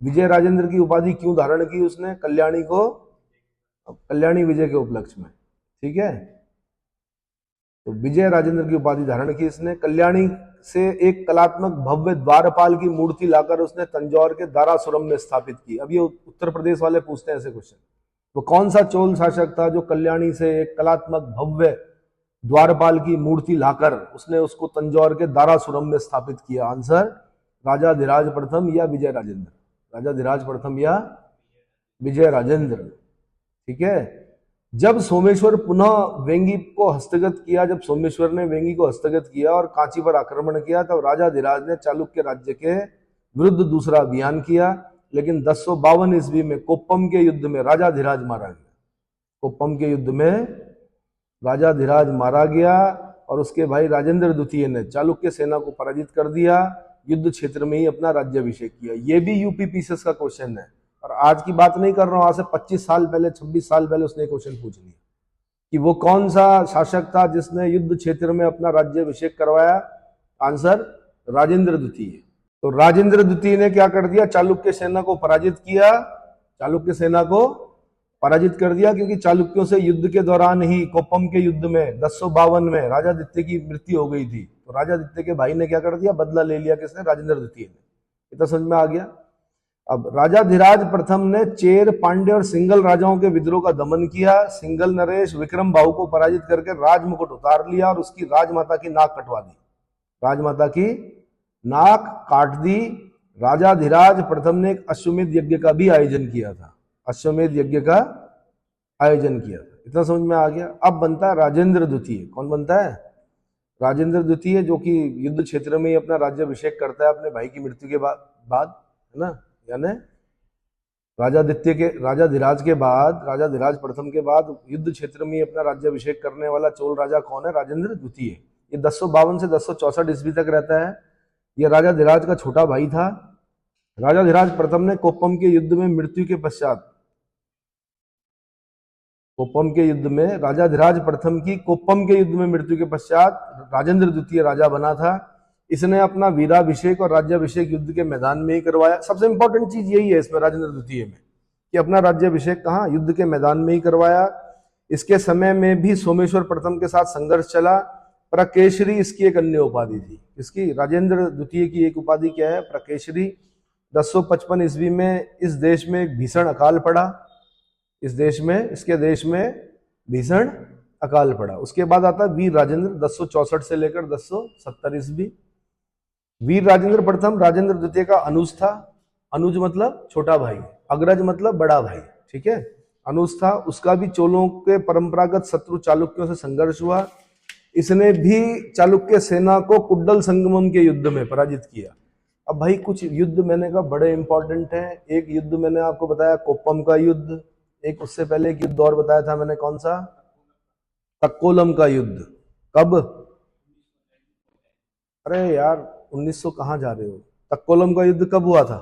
विजय राजेंद्र की उपाधि क्यों धारण की उसने? कल्याणी को, कल्याणी विजय के उपलक्ष्य में। ठीक है, तो विजय राजेंद्र की उपाधि धारण की इसने। कल्याणी से एक कलात्मक भव्य द्वारपाल की मूर्ति लाकर उसने तंजौर के दारासुरम में स्थापित की। अब ये उत्तर प्रदेश वाले पूछते हैं ऐसे क्वेश्चन, वो कौन सा चोल शासक था जो कल्याणी से एक कलात्मक भव्य द्वारपाल की मूर्ति लाकर उसने उसको तंजौर के दारासुरम में स्थापित किया? आंसर राजा धीराज प्रथम या विजय राजेंद्र। राजा धीराज प्रथम या विजय राजेंद्र। ठीक है, जब सोमेश्वर पुनः वेंगी को हस्तगत किया, जब सोमेश्वर ने वेंगी को हस्तगत किया और कांची पर आक्रमण किया, तब राजा धीराज ने चालुक्य राज्य के विरुद्ध दूसरा अभियान किया। लेकिन 1052 ईस्वी में कोप्पम के युद्ध में राजा धीराज मारा गया। कोप्पम के युद्ध में राजा धीराज मारा गया और उसके भाई राजेंद्र द्वितीय ने चालुक्य सेना को पराजित कर दिया, युद्ध क्षेत्र में ही अपना राज्याभिषेक किया। यह भी यूपी पीसीएस का क्वेश्चन है और आज की बात नहीं कर रहा हूं, आज से 25 साल पहले 26 साल पहले उसने क्वेश्चन पूछ लिया कि वो कौन सा शासक था जिसने युद्ध क्षेत्र में अपना राज्याभिषेक करवाया? आंसर राजेंद्र द्वितीय। तो राजेंद्र द्वितीय ने क्या कर दिया? चालुक्य सेना को पराजित किया, चालुक्य सेना को पराजित कर दिया, क्योंकि चालुक्यों से युद्ध के दौरान ही कोप्पम के युद्ध में 1052 में राजा आदित्य की मृत्यु हो गई थी। तो राजा आदित्य के भाई ने क्या कर दिया? बदला ले लिया। किसने? राजेंद्र द्वितीय ने। इतना समझ में आ गया। अब राजा धीराज प्रथम ने चेर, पांड्य और सिंगल राजाओं के विद्रोह का दमन किया। सिंगल नरेश विक्रम बाहु को पराजित करके राजमुकुट उतार लिया और उसकी राजमाता की नाक कटवा दी। राजमाता की नाक काट दी। राजा धीराज प्रथम ने एक अश्वमेध यज्ञ का भी आयोजन किया था। अश्वमेध यज्ञ का आयोजन किया था। इतना समझ में आ गया। अब बनता है राजेंद्र द्वितीय। कौन बनता है? राजेंद्र द्वितीय, जो कि युद्ध क्षेत्र में ही अपना राज्याभिषेक करता है अपने भाई की मृत्यु के बाद, है ना। यानी राजा धीराज के बाद, राजा धीराज प्रथम के बाद युद्ध क्षेत्र में अपना राज्याभिषेक करने वाला चोल राजा कौन है? राजेंद्र द्वितीय। ये 1052 से 1064 ईस्वी तक रहता है। ये राजा धीराज का छोटा भाई था। राजा धीराज प्रथम ने कोप्पम के युद्ध में मृत्यु के पश्चात, कोप्पम के युद्ध में राजा धीराज प्रथम की कोप्पम के युद्ध में मृत्यु के पश्चात राजेंद्र द्वितीय राजा बना था। इसने अपना वीराभिषेक और राज्याभिषेक युद्ध के मैदान में ही करवाया। सबसे इंपॉर्टेंट चीज यही है इसमें राजेंद्र द्वितीय में कि अपना राज्याभिषेक कहाँ? युद्ध के मैदान में ही करवाया। इसके समय में भी सोमेश्वर प्रथम के साथ संघर्ष चला। प्रकेशरी इसकी एक अन्य उपाधि थी। इसकी, राजेंद्र द्वितीय की एक उपाधि क्या है? प्रकेशरी। 1055 ईस्वी में इस देश में एक भीषण अकाल पड़ा। इस देश में, इसके देश में भीषण अकाल पड़ा। उसके बाद आता है वीर राजेंद्र 1064 से लेकर 1070 ईस्वी। वीर राजेंद्र प्रथम राजेंद्र द्वितीय का अनुज था। अनुज मतलब छोटा भाई, अग्रज मतलब बड़ा भाई। ठीक है, अनुज था। उसका भी चोलों के परंपरागत शत्रु चालुक्यों से संघर्ष हुआ। इसने भी चालुक्य सेना को कुड्डल संगमम के युद्ध में पराजित किया। अब भाई कुछ युद्ध मैंने कहा बड़े इंपॉर्टेंट हैं। एक युद्ध मैंने आपको बताया कोप्पम का युद्ध, एक उससे पहले एक युद्ध और बताया था मैंने, कौन सा? तक्कोलम का युद्ध। कब? अरे यार 1900 कहां जा रहे हो? तक्कोलम का युद्ध कब हुआ था?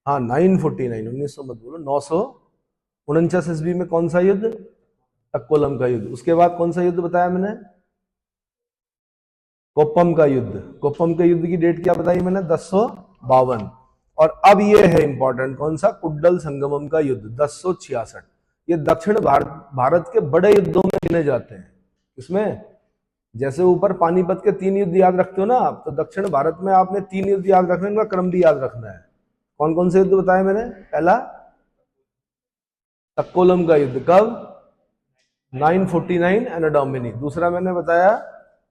हाँ 949, 1900 मत बोलो, 949 ईस्वी में। कौन सा युद्ध? तक्कोलम का युद्ध। उसके बाद कौन सा युद्ध बताया मैंने? कोप्पम का युद्ध। कोप्पम के युद्ध की डेट क्या बताई मैंने? 1052। और अब ये है इंपॉर्टेंट, कौन सा? कुड्डल संगमम का युद्ध 1066। ये दक्षिण भारत के बड़े युद्धों में गिने जाते हैं। इसमें जैसे ऊपर पानीपत के 3 युद्ध याद रखते हो ना आप, तो दक्षिण भारत में आपने 3 युद्ध याद रखने का क्रम भी याद रखना है। कौन कौन से युद्ध बताए मैंने? पहला तक्कोलम का युद्ध, कब? 949 एनो डोमिनी। दूसरा मैंने बताया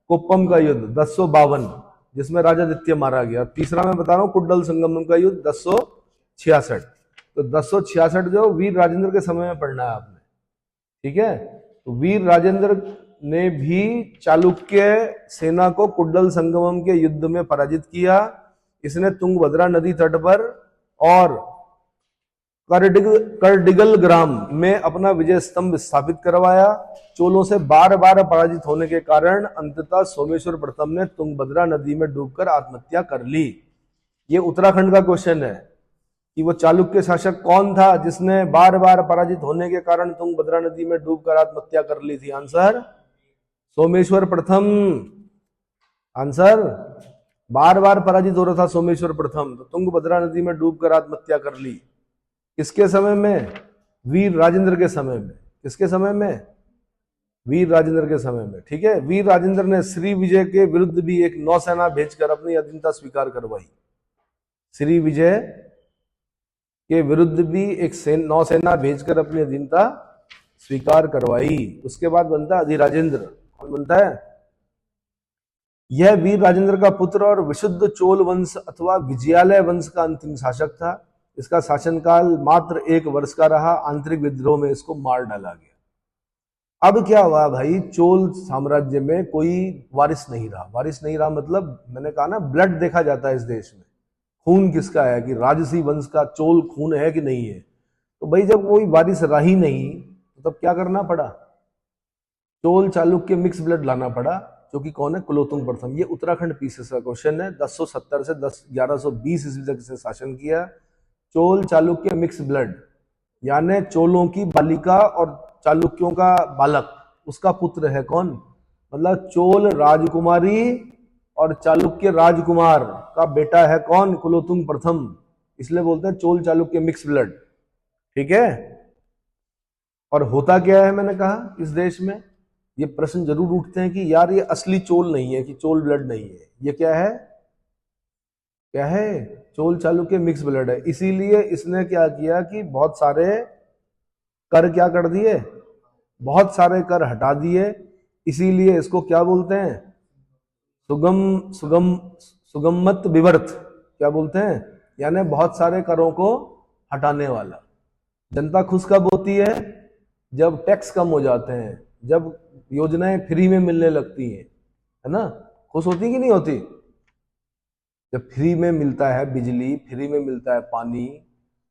कोप्पम का युद्ध 1052, जिसमें राजा आदित्य मारा गया। तीसरा मैं बता रहा हूं कुड्डल संगमम का युद्ध 1066। तो 1066 जो वीर राजेंद्र के समय में पढ़ना है आपने, ठीक है। तो वीर राजेंद्र ने भी चालुक्य सेना को कुड्डल संगमम के युद्ध में पराजित किया। इसने तुंगभद्रा नदी तट पर और करडिगल ग्राम में अपना विजय स्तंभ स्थापित करवाया। चोलों से बार बार पराजित होने के कारण अंततः सोमेश्वर प्रथम ने तुंगभद्रा नदी में डूबकर आत्महत्या कर ली। ये उत्तराखंड का क्वेश्चन है कि वो चालुक्य शासक कौन था जिसने बार बार पराजित होने के कारण तुंगभद्रा नदी में डूबकर आत्महत्या कर ली थी। आंसर सोमेश्वर प्रथम। आंसर बार बार पराजित हो रहा था सोमेश्वर प्रथम, तो तुंगभद्रा नदी में डूबकर आत्महत्या कर ली। किसके समय में? वीर राजेंद्र के समय में। किसके समय में? वीर राजेंद्र के समय में, ठीक है। वीर राजेंद्र ने श्री विजय के विरुद्ध भी एक नौसेना भेजकर अपनी अधीनता स्वीकार करवाई। श्री विजय के विरुद्ध भी एक नौसेना भेजकर अपनी अधीनता स्वीकार करवाई। उसके बाद बनता है अधिराजेंद्र। कौन बनता है? यह वीर राजेंद्र का पुत्र और विशुद्ध चोल वंश अथवा विजयालय वंश का अंतिम शासक था। इसका शासनकाल मात्र 1 वर्ष का रहा। आंतरिक विद्रोह में इसको मार डाला गया। अब क्या हुआ भाई, चोल साम्राज्य में कोई वारिस नहीं रहा। वारिस नहीं रहा मतलब मैंने कहा ना, ब्लड देखा जाता है इस देश में। खून किसका है, कि राजसी वंश का चोल खून है कि नहीं है। तो भाई जब कोई वारिस रहा ही नहीं तो तब क्या करना पड़ा? चोल चालुक्य मिक्स ब्लड लाना पड़ा, जो कि कौन है? कुलोत्तुंग प्रथम। ये उत्तराखंड पीसीएस का क्वेश्चन है। 1070 से 1120 ईस्वी तक से शासन किया। चोल चालुक्य मिक्स ब्लड, यानी चोलों की बालिका और चालुक्यों का बालक, उसका पुत्र है कौन? मतलब चोल राजकुमारी और चालुक्य राजकुमार का बेटा है कौन? कुलोत्तुंग प्रथम। इसलिए बोलते हैं चोल चालुक्य मिक्स ब्लड, ठीक है। और होता क्या है, मैंने कहा इस देश में ये प्रश्न जरूर उठते हैं कि यार ये असली चोल नहीं है, कि चोल ब्लड नहीं है, ये क्या है? क्या है? चोल चालुक्य मिक्स ब्लड है। इसीलिए इसने क्या किया कि बहुत सारे कर क्या कर दिए? बहुत सारे कर हटा दिए। इसीलिए इसको क्या बोलते हैं? सुगमत विवर्त। क्या बोलते हैं? यानी बहुत सारे करों को हटाने वाला। जनता खुश कब होती है? जब टैक्स कम हो जाते हैं, जब योजनाएं फ्री में मिलने लगती हैं, है ना। खुश होती कि नहीं होती? जब फ्री में मिलता है बिजली, फ्री में मिलता है पानी,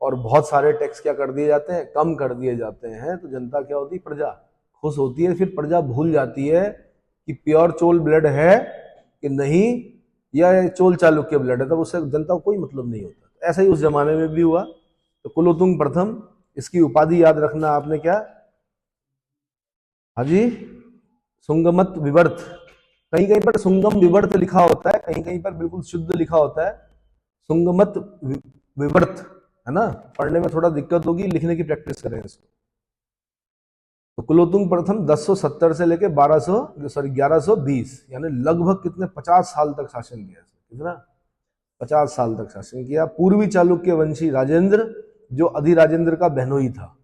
और बहुत सारे टैक्स क्या कर दिए जाते हैं? कम कर दिए जाते हैं, तो जनता क्या होती है? प्रजा खुश होती है। फिर प्रजा भूल जाती है कि प्योर चोल ब्लड है कि नहीं, या चोल चालुक्य ब्लड है, तब उससे जनता को कोई मतलब नहीं होता। ऐसा ही उस जमाने में भी हुआ। तो कुलोत्तुंग प्रथम, इसकी उपाधि याद रखना आपने। क्या? हाजी, सुंगमत विवर्त। कहीं कहीं पर सुंगम विवर्त लिखा होता है, कहीं कहीं पर बिल्कुल शुद्ध लिखा होता है सुंगमत विवर्त, है ना। पढ़ने में थोड़ा दिक्कत होगी, लिखने की प्रैक्टिस करें इसको। तो कुलोत्तुंग प्रथम 1070 से लेके 1120, यानी लगभग कितने 50 साल तक शासन किया। कितना? 50 साल तक शासन किया। पूर्वी चालुक्य वंशी राजेंद्र, जो अधिराजेंद्र का बहनोई था।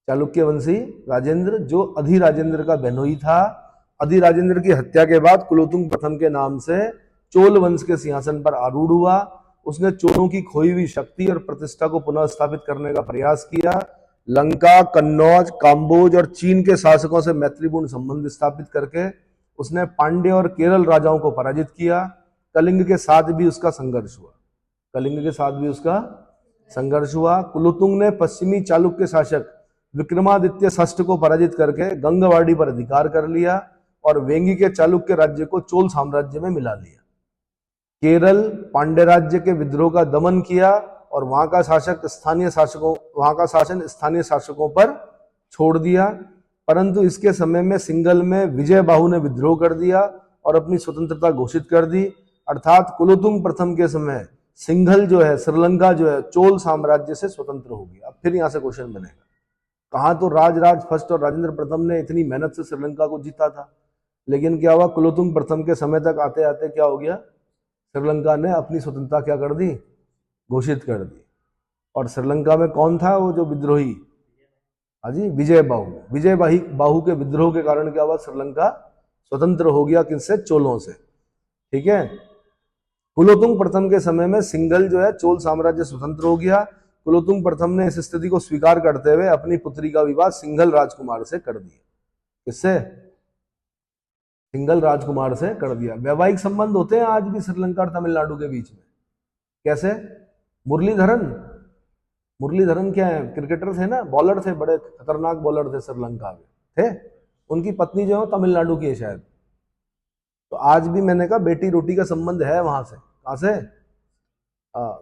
चालुक्य वंशी राजेंद्र जो अधिराजेंद्र का बहनोई था। अधिराजेंद्र की हत्या के बाद कुलोत्तुंग प्रथम के नाम से चोल वंश के सिंहासन पर आरूढ़ हुआ। उसने चोलों की खोई हुई शक्ति और प्रतिष्ठा को पुनः स्थापित करने का प्रयास किया। लंका, कन्नौज, काम्बोज और चीन के शासकों से मैत्रीपूर्ण संबंध स्थापित करके उसने पांड्य और केरल राजाओं को पराजित किया। कलिंग के साथ भी उसका संघर्ष हुआ। कलिंग के साथ भी उसका संघर्ष हुआ। कुलोत्तुंग ने पश्चिमी चालुक्य शासक विक्रमादित्य षष्ठ को पराजित करके गंगवाड़ी पर अधिकार कर लिया और वेंगी के चालुक्य राज्य को चोल साम्राज्य में मिला लिया। केरल पांड्य राज्य के विद्रोह का दमन किया और वहां का शासन स्थानीय शासकों पर छोड़ दिया। परंतु इसके समय में सिंघल में विजय बाहु ने विद्रोह कर दिया और अपनी स्वतंत्रता घोषित कर दी। अर्थात कुलोत्तुंग प्रथम के समय सिंघल जो है, श्रीलंका जो है, चोल साम्राज्य से स्वतंत्र हो गया। अब फिर यहां से क्वेश्चन बनेगा, कहाँ तो राजराज फर्स्ट और राजेंद्र प्रथम ने इतनी मेहनत से श्रीलंका को जीता था, लेकिन क्या हुआ? कुलोत्तुंग प्रथम के समय तक आते आते क्या हो गया? श्रीलंका ने अपनी स्वतंत्रता क्या कर दी? घोषित कर दी। और श्रीलंका में कौन था वो जो विद्रोही? हाजी, विजय बाहु। विजय बाहु के विद्रोह के कारण क्या हुआ? श्रीलंका स्वतंत्र हो गया। किससे? चोलों से। ठीक है। कुलोत्तुंग प्रथम के समय में सिंघल जो है चोल साम्राज्य स्वतंत्र हो गया। कुलोतुंग प्रथम ने इस स्थिति को स्वीकार करते हुए अपनी पुत्री का विवाह सिंघल राजकुमार से कर दिया। किससे? सिंघल राजकुमार से कर दिया। वैवाहिक संबंध होते हैं आज भी श्रीलंका और तमिलनाडु के बीच में। कैसे? मुरलीधरन, मुरलीधरन क्या है, क्रिकेटर थे ना, बॉलर थे, बड़े खतरनाक बॉलर थे श्रीलंका में थे। उनकी पत्नी जो है तमिलनाडु की है शायद। तो आज भी मैंने कहा बेटी रोटी का संबंध है वहां से। कहां से?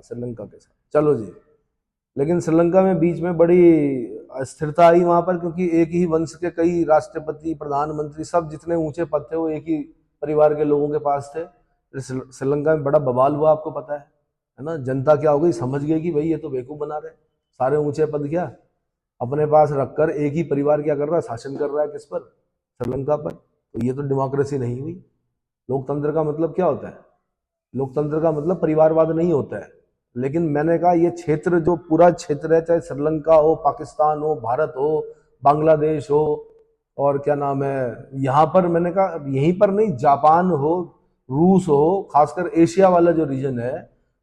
श्रीलंका के साथ। चलो जी, लेकिन श्रीलंका में बीच में बड़ी अस्थिरता आई वहां पर, क्योंकि एक ही वंश के कई राष्ट्रपति, प्रधानमंत्री, सब जितने ऊंचे पद थे वो एक ही परिवार के लोगों के पास थे। श्रीलंका में बड़ा बवाल हुआ, आपको पता है ना। जनता क्या हो गई, समझ गई कि भाई ये तो बेवकूफ बना रहे, सारे ऊंचे पद क्या अपने पास रखकर एक ही परिवार क्या कर रहा है, शासन कर रहा है। किस पर? श्रीलंका पर। तो ये तो डेमोक्रेसी नहीं हुई। लोकतंत्र का मतलब क्या होता है? लोकतंत्र का मतलब परिवारवाद नहीं होता है। लेकिन मैंने कहा ये क्षेत्र, जो पूरा क्षेत्र है, चाहे श्रीलंका हो, पाकिस्तान हो, भारत हो, बांग्लादेश हो, और क्या नाम है, यहाँ पर मैंने कहा यहीं पर नहीं, जापान हो, रूस हो, खासकर एशिया वाला जो रीजन है,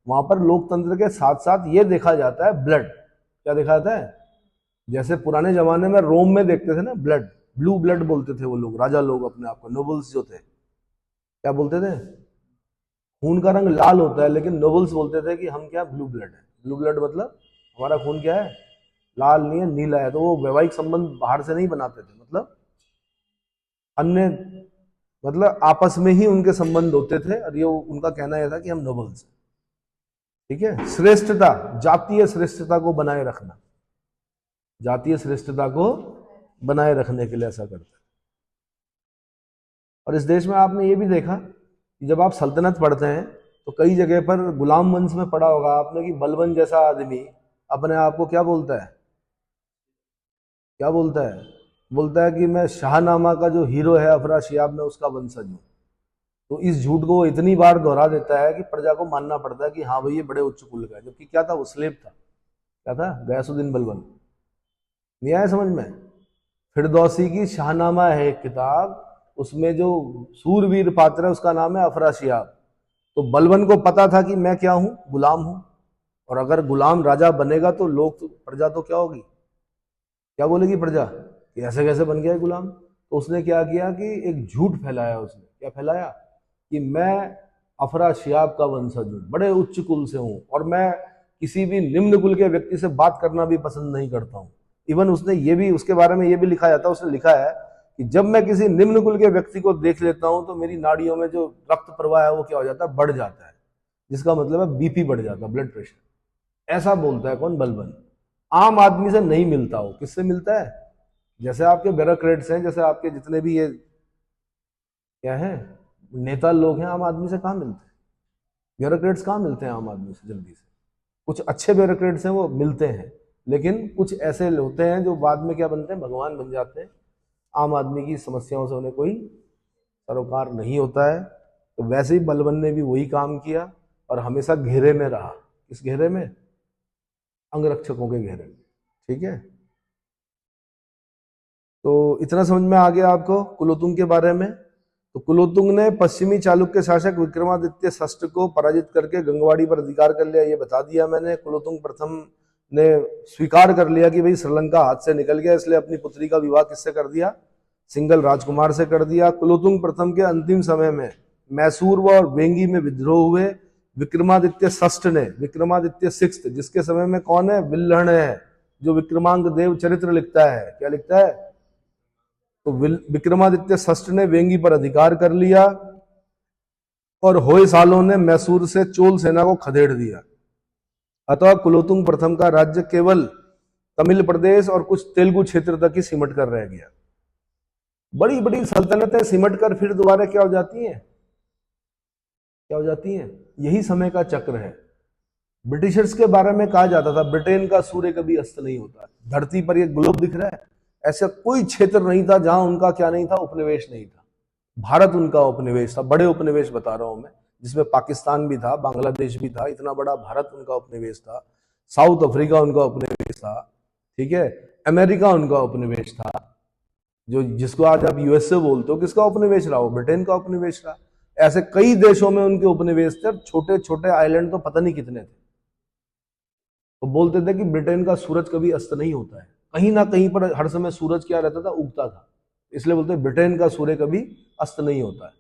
वहां पर लोकतंत्र के साथ साथ ये देखा जाता है ब्लड। क्या देखा जाता है? जैसे पुराने जमाने में रोम में देखते थे ना ब्लड, ब्लू ब्लड बोलते थे वो लोग, राजा लोग अपने आप को, नोबल्स जो थे, क्या बोलते थे? खून का रंग लाल होता है, लेकिन नोबल्स बोलते थे कि हम क्या, ब्लू ब्लड है। ब्लू ब्लड मतलब हमारा खून क्या है, लाल नहीं है, नीला है। तो वो वैवाहिक संबंध बाहर से नहीं बनाते थे, मतलब अन्य, मतलब आपस में ही उनके संबंध होते थे। और ये उनका कहना यह था कि हम नोबल्स हैं। ठीक है। श्रेष्ठता, जातीय श्रेष्ठता को बनाए रखना, जातीय श्रेष्ठता को बनाए रखने के लिए ऐसा करते हैं। और इस देश में आपने ये भी देखा कि जब आप सल्तनत पढ़ते हैं तो कई जगह पर गुलाम वंश में पढ़ा होगा आपने कि बलबन जैसा आदमी अपने आप को क्या बोलता है, क्या बोलता है? बोलता है कि मैं शाहनामा का जो हीरो है अफराशियाब में उसका वंशज हूं। तो इस झूठ को वो इतनी बार दोहरा देता है कि प्रजा को मानना पड़ता है कि हाँ भाई ये बड़े उच्च कुल का है। जबकि क्या था, वो स्लेव था। क्या था? गयासुद्दीन बलबन। नहीं आया समझ में? फिरदौसी की शाहनामा है एक किताब, उसमें जो सूरवीर पात्र है उसका नाम है अफराशियाब। तो बलबन को पता था कि मैं क्या हूं, गुलाम हूं, और अगर गुलाम राजा बनेगा तो लोग, तो प्रजा तो क्या होगी, क्या बोलेगी प्रजा कि ऐसे कैसे बन गया है गुलाम। तो उसने क्या किया कि एक झूठ फैलाया। उसने क्या फैलाया कि मैं अफराशियाब का वंशज हूं, बड़े उच्च कुल से हूं, और मैं किसी भी निम्न कुल के व्यक्ति से बात करना भी पसंद नहीं करता हूं। इवन उसने ये भी, उसके बारे में ये भी लिखा जाता है, उसने लिखा है कि जब मैं किसी निम्न कुल के व्यक्ति को देख लेता हूं तो मेरी नाड़ियों में जो रक्त प्रवाह है वो क्या हो जाता है, बढ़ जाता है, जिसका मतलब है बीपी बढ़ जाता है, ब्लड प्रेशर। ऐसा बोलता है कौन? बलबन। आम आदमी से नहीं मिलता हो। किससे मिलता है? जैसे आपके ब्यूरोक्रेट्स हैं, जैसे आपके जितने भी ये क्या है नेता लोग हैं, आम आदमी से कहाँ मिलते हैं? ब्यूरोक्रेट्स कहाँ मिलते हैं आम आदमी से जल्दी से? कुछ अच्छे ब्यूरोक्रेट्स हैं वो मिलते हैं, लेकिन कुछ ऐसे होते हैं जो बाद में क्या बनते हैं, भगवान बन जाते हैं। आम आदमी की समस्याओं से उन्हें कोई सरोकार नहीं होता है। तो वैसे ही बलबन ने भी वही काम किया और हमेशा घेरे में रहा। किस घेरे में? अंगरक्षकों के घेरे में। ठीक है। तो इतना समझ में आ गया आपको कुलोतुंग के बारे में। तो कुलोतुंग ने पश्चिमी चालुक्य शासक विक्रमादित्य षष्ठ को पराजित करके गंगवाड़ी पर अधिकार कर लिया, ये बता दिया मैंने। कुलोतुंग प्रथम ने स्वीकार कर लिया कि भाई श्रीलंका हाथ से निकल गया, इसलिए अपनी पुत्री का विवाह किससे कर दिया? सिंघल राजकुमार से कर दिया। कुलोतुंग प्रथम के अंतिम समय में मैसूर व वेंगी में विद्रोह हुए। विक्रमादित्य षष्ठ ने, विक्रमादित्य सिक्स्थ, जिसके समय में कौन है? विल्हण है, जो विक्रमांक देव चरित्र लिखता है। क्या लिखता है? तो विक्रमादित्य षष्ठ ने वेंगी पर अधिकार कर लिया और होयसालों ने मैसूर से चोल सेना को खदेड़ दिया। अतः कुलोतुंग प्रथम का राज्य केवल तमिल प्रदेश और कुछ तेलुगु क्षेत्र तक ही सिमट कर रह गया। बड़ी बड़ी सल्तनतें सिमट कर फिर दोबारा क्या हो जाती हैं? क्या हो जाती हैं? यही समय का चक्र है। ब्रिटिशर्स के बारे में कहा जाता था ब्रिटेन का सूर्य कभी अस्त नहीं होता। धरती पर ये ग्लोब दिख रहा है, ऐसा कोई क्षेत्र नहीं था जहां उनका क्या नहीं था, उपनिवेश नहीं था। भारत उनका उपनिवेश था। बड़े उपनिवेश बता रहा हूं मैं, जिसमें पाकिस्तान भी था, बांग्लादेश भी था। इतना बड़ा भारत उनका उपनिवेश था। साउथ अफ्रीका उनका उपनिवेश था। ठीक है। अमेरिका उनका उपनिवेश था, जो जिसको आज आप यूएसए बोलते हो, किसका उपनिवेश रहा? वो ब्रिटेन का उपनिवेश रहा। ऐसे कई देशों में उनके उपनिवेश थे। छोटे छोटे आइलैंड तो पता नहीं कितने थे। तो बोलते थे कि ब्रिटेन का सूरज कभी अस्त नहीं होता है, कहीं ना कहीं पर हर समय सूरज क्या रहता था, उगता था, इसलिए बोलते हैं ब्रिटेन का सूर्य कभी अस्त नहीं होता है।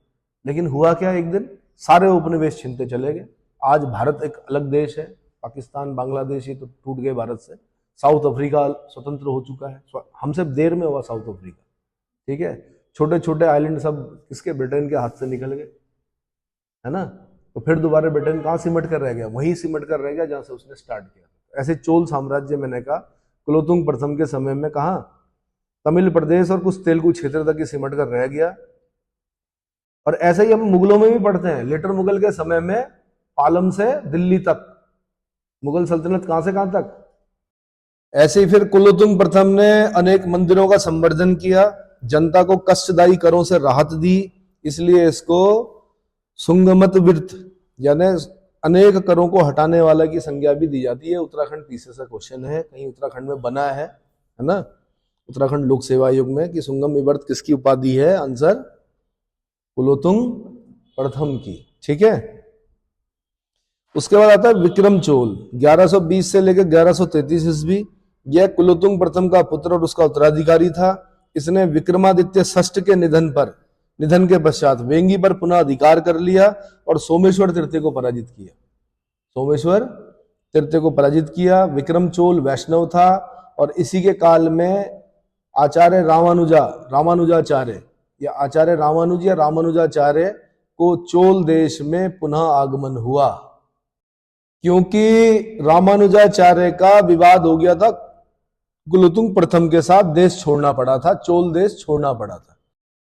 लेकिन हुआ क्या, एक दिन सारे उपनिवेश छिनते चले गए। आज भारत एक अलग देश है, पाकिस्तान बांग्लादेश ये तो टूट गए भारत से, साउथ अफ्रीका स्वतंत्र हो चुका है, हमसे देर में हुआ साउथ अफ्रीका, ठीक है। छोटे छोटे आइलैंड सब किसके, ब्रिटेन के हाथ से निकल गए, है ना। तो फिर दोबारा ब्रिटेन कहाँ सिमट कर रह गया, वहीं सिमट कर रह गया जहां से उसने स्टार्ट किया। ऐसे चोल साम्राज्य, मैंने कहा कुलोतुंग प्रथम के समय में कहा तमिल प्रदेश और कुछ तेलुगु क्षेत्र तक ही सिमट कर रह गया। और ऐसे ही हम मुगलों में भी पढ़ते हैं, लेटर मुगल के समय में पालम से दिल्ली तक मुगल सल्तनत कहां से कहां तक। ऐसे ही फिर कुलोतुंग प्रथम ने अनेक मंदिरों का संवर्धन किया, जनता को कष्टदायी करों से राहत दी, इसलिए इसको सुंगमत विर्त यानी अनेक करों को हटाने वाला की संज्ञा भी दी जाती है। उत्तराखंड पीछे से क्वेश्चन है, कहीं उत्तराखंड में बना है ना, उत्तराखंड लोक सेवा आयोग में, कि सुंगम विवर्त किसकी उपाधि है, आंसर कुलोतुंग प्रथम की, ठीक है। उसके बाद आता है विक्रम चोल, 1120 से लेकर 1133 ईस्वी। यह कुलोतुंग प्रथम का पुत्र और उसका उत्तराधिकारी था। इसने विक्रमादित्य षष्ठ के निधन के पश्चात वेंगी पर पुनः अधिकार कर लिया और सोमेश्वर तृतीय को पराजित किया। सोमेश्वर तृतीय को पराजित किया। विक्रम चोल वैष्णव था और इसी के काल में आचार्य रामानुजाचार्य या आचार्य रामानुज या रामानुजाचार्य को चोल देश में पुनः आगमन हुआ, क्योंकि रामानुजाचार्य का विवाद हो गया था कुलोतुंग प्रथम के साथ, देश छोड़ना पड़ा था, चोल देश छोड़ना पड़ा था।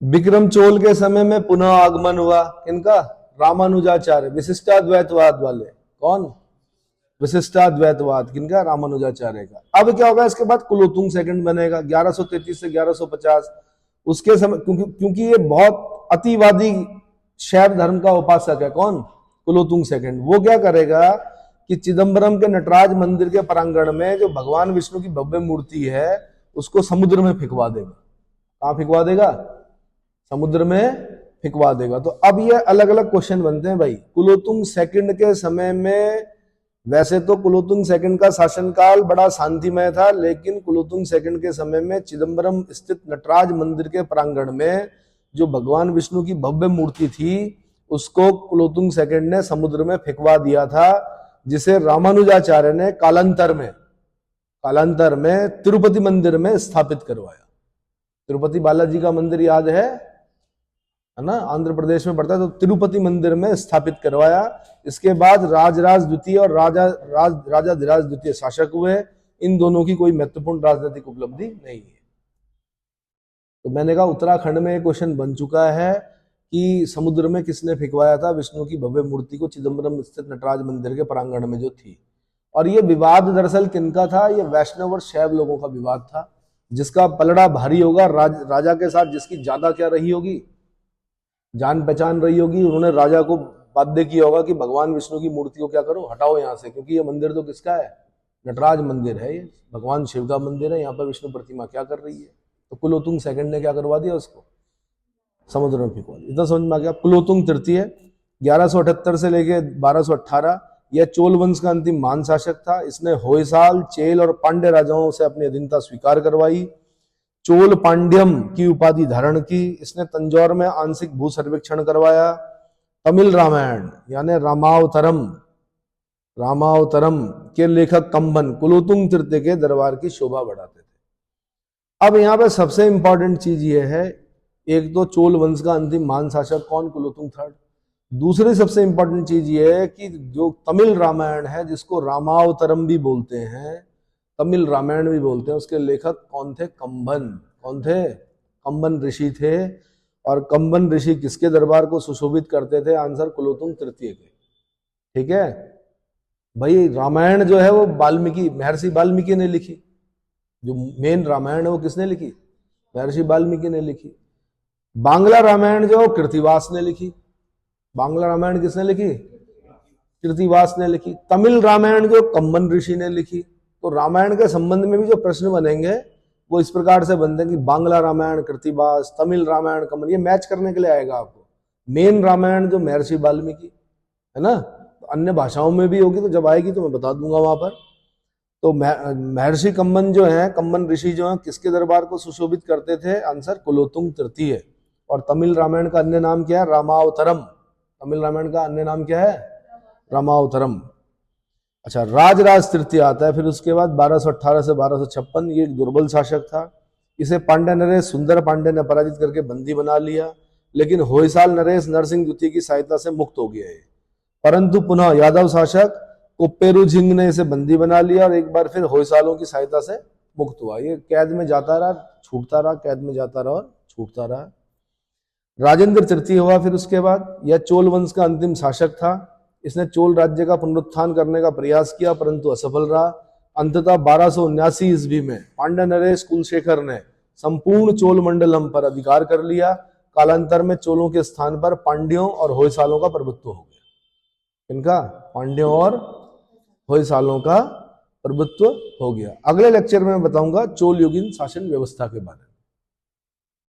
विक्रम चोल के समय में पुनः आगमन हुआ इनका, रामानुजाचार्य विशिष्टाद्वैतवाद वाले, कौन, विशिष्टाद्वैतवाद किनका, रामानुजाचार्य का। अब क्या होगा, इसके बाद कुलोतुंग सेकंड बनेगा 1133 से 1150। उसके समय क्योंकि ये बहुत अतिवादी शैव धर्म का उपासक है, कौन, कुलोतुंग सेकंड। वो क्या करेगा कि चिदम्बरम के नटराज मंदिर के प्रांगण में जो भगवान विष्णु की भव्य मूर्ति है उसको समुद्र में फिकवा देगा। कहां फिकवा देगा, समुद्र में फिकवा देगा। तो अब ये अलग अलग क्वेश्चन बनते हैं भाई। कुलोतुंग सेकंड के समय में, वैसे तो कुलोतुंग सेकंड का शासनकाल बड़ा शांतिमय था, लेकिन कुलोतुंग सेकंड के समय में चिदम्बरम स्थित नटराज मंदिर के प्रांगण में जो भगवान विष्णु की भव्य मूर्ति थी उसको कुलोतुंग सेकंड ने समुद्र में फेंकवा दिया था, जिसे रामानुजाचार्य ने कालांतर में तिरुपति मंदिर में स्थापित करवाया। तिरुपति बालाजी का मंदिर याद है ना, आंध्र प्रदेश में पड़ता है, तो तिरुपति मंदिर में स्थापित करवाया। इसके बाद राजराज द्वितीय और राजाधिराज द्वितीय शासक हुए। इन दोनों की कोई महत्वपूर्ण राजनीतिक उपलब्धि नहीं है। तो मैंने कहा उत्तराखंड में एक क्वेश्चन बन चुका है कि समुद्र में किसने फिकवाया था विष्णु की भव्य मूर्ति को, चिदम्बरम स्थित नटराज मंदिर के प्रांगण में जो थी। और ये विवाद दरअसल किनका था, ये वैष्णव और शैव लोगों का विवाद था, जिसका पलड़ा भारी होगा राजा के साथ, जिसकी ज्यादा क्या रही होगी, जान पहचान रही होगी। उन्होंने राजा को बाध्य किया होगा कि भगवान विष्णु की मूर्ति को क्या करो, हटाओ यहाँ से, क्योंकि ये मंदिर तो किसका है, नटराज मंदिर है, ये भगवान शिव का मंदिर है, यहाँ पर विष्णु प्रतिमा क्या कर रही है। तो कुलोतुंग सेकंड ने क्या करवा दिया, उसको समुद्र में फेंकवा दिया। इतना समझ में आ गया। कुलोतुंग तृतीय 1178 से लेके 1218, यह चोल वंश का अंतिम महान शासक था। इसने होयसाल, चेल और पांड्य राजाओं से अपनी अधीनता स्वीकार करवाई, चोल पांड्यम की उपाधि धारण की। इसने तंजौर में आंशिक भू सर्वेक्षण करवाया। तमिल रामायण यानी रामावतरम के लेखक कंबन कुलोतुंग तृतीय के दरबार की शोभा बढ़ाते थे। अब यहाँ पे सबसे इंपॉर्टेंट चीज ये है, एक तो चोल वंश का अंतिम महान शासक कौन, कुलोतुंग थर्ड। दूसरी सबसे इंपॉर्टेंट चीज ये है कि जो तमिल रामायण है, जिसको रामावतरम भी बोलते हैं, तमिल रामायण भी बोलते हैं, उसके लेखक कौन थे, कंबन। कौन थे, कंबन ऋषि थे। और कंबन ऋषि किसके दरबार को सुशोभित करते थे, आंसर कुलोतुंग तृतीय के। ठीक है भाई, रामायण जो है वो महर्षि वाल्मीकि ने लिखी। जो मेन रामायण है वो किसने लिखी, महर्षि वाल्मीकि ने लिखी। बांग्ला रामायण जो कृतिवास ने लिखी। बांग्ला रामायण किसने लिखी, कृतिवास ने लिखी। तमिल रामायण जो कंबन ऋषि ने लिखी। तो रामायण के संबंध में भी जो प्रश्न बनेंगे वो इस प्रकार से बनते हैं कि बांग्ला रामायण कृतिवास, तमिल रामायण कंबन, ये मैच करने के लिए आएगा आपको। मेन रामायण जो महर्षि वाल्मीकि है ना, तो अन्य भाषाओं में भी होगी, तो जब आएगी तो मैं बता दूंगा वहां पर। तो महर्षि कम्मन जो है, कम्मन ऋषि जो है, किसके दरबार को सुशोभित करते थे? आंसर कुलोत्तुंग तृतीय। और तमिल रामायण का अन्य नाम क्या है? रामावतारम। तमिल रामायण का अन्य नाम क्या है? रामावतारम। अच्छा, राजराज तृतीय आता है फिर उसके बाद 1218 से 1256। ये एक दुर्बल शासक था। इसे पांड्य नरेश सुंदर पांड्य ने पराजित करके बंदी बना लिया, लेकिन होयसाल नरेश नरसिंह द्वितीय की सहायता से मुक्त हो गया है। परंतु पुनः यादव शासक कोप्पेरू झिंग ने इसे बंदी बना लिया और एक बार फिर होयसालों की सहायता से मुक्त हुआ। ये कैद में जाता रहा, छूटता रहा, कैद में जाता रहा और छूटता रहा। राजेंद्र तृतीय हुआ फिर उसके बाद। यह चोल वंश का अंतिम शासक था। इसने चोल राज्य का पुनरुत्थान करने का प्रयास किया परंतु असफल रहा। अंततः 1279 ईस्वी में पांड्य नरेश कुलशेखर ने संपूर्ण चोल मंडलम पर अधिकार कर लिया। कालांतर में चोलों के स्थान पर पांड्यों और होयसालों का प्रभुत्व हो गया। इनका पांड्यों और होयसालों का प्रभुत्व हो गया। अगले लेक्चर में बताऊंगा चोल युगीन शासन व्यवस्था के बारे में।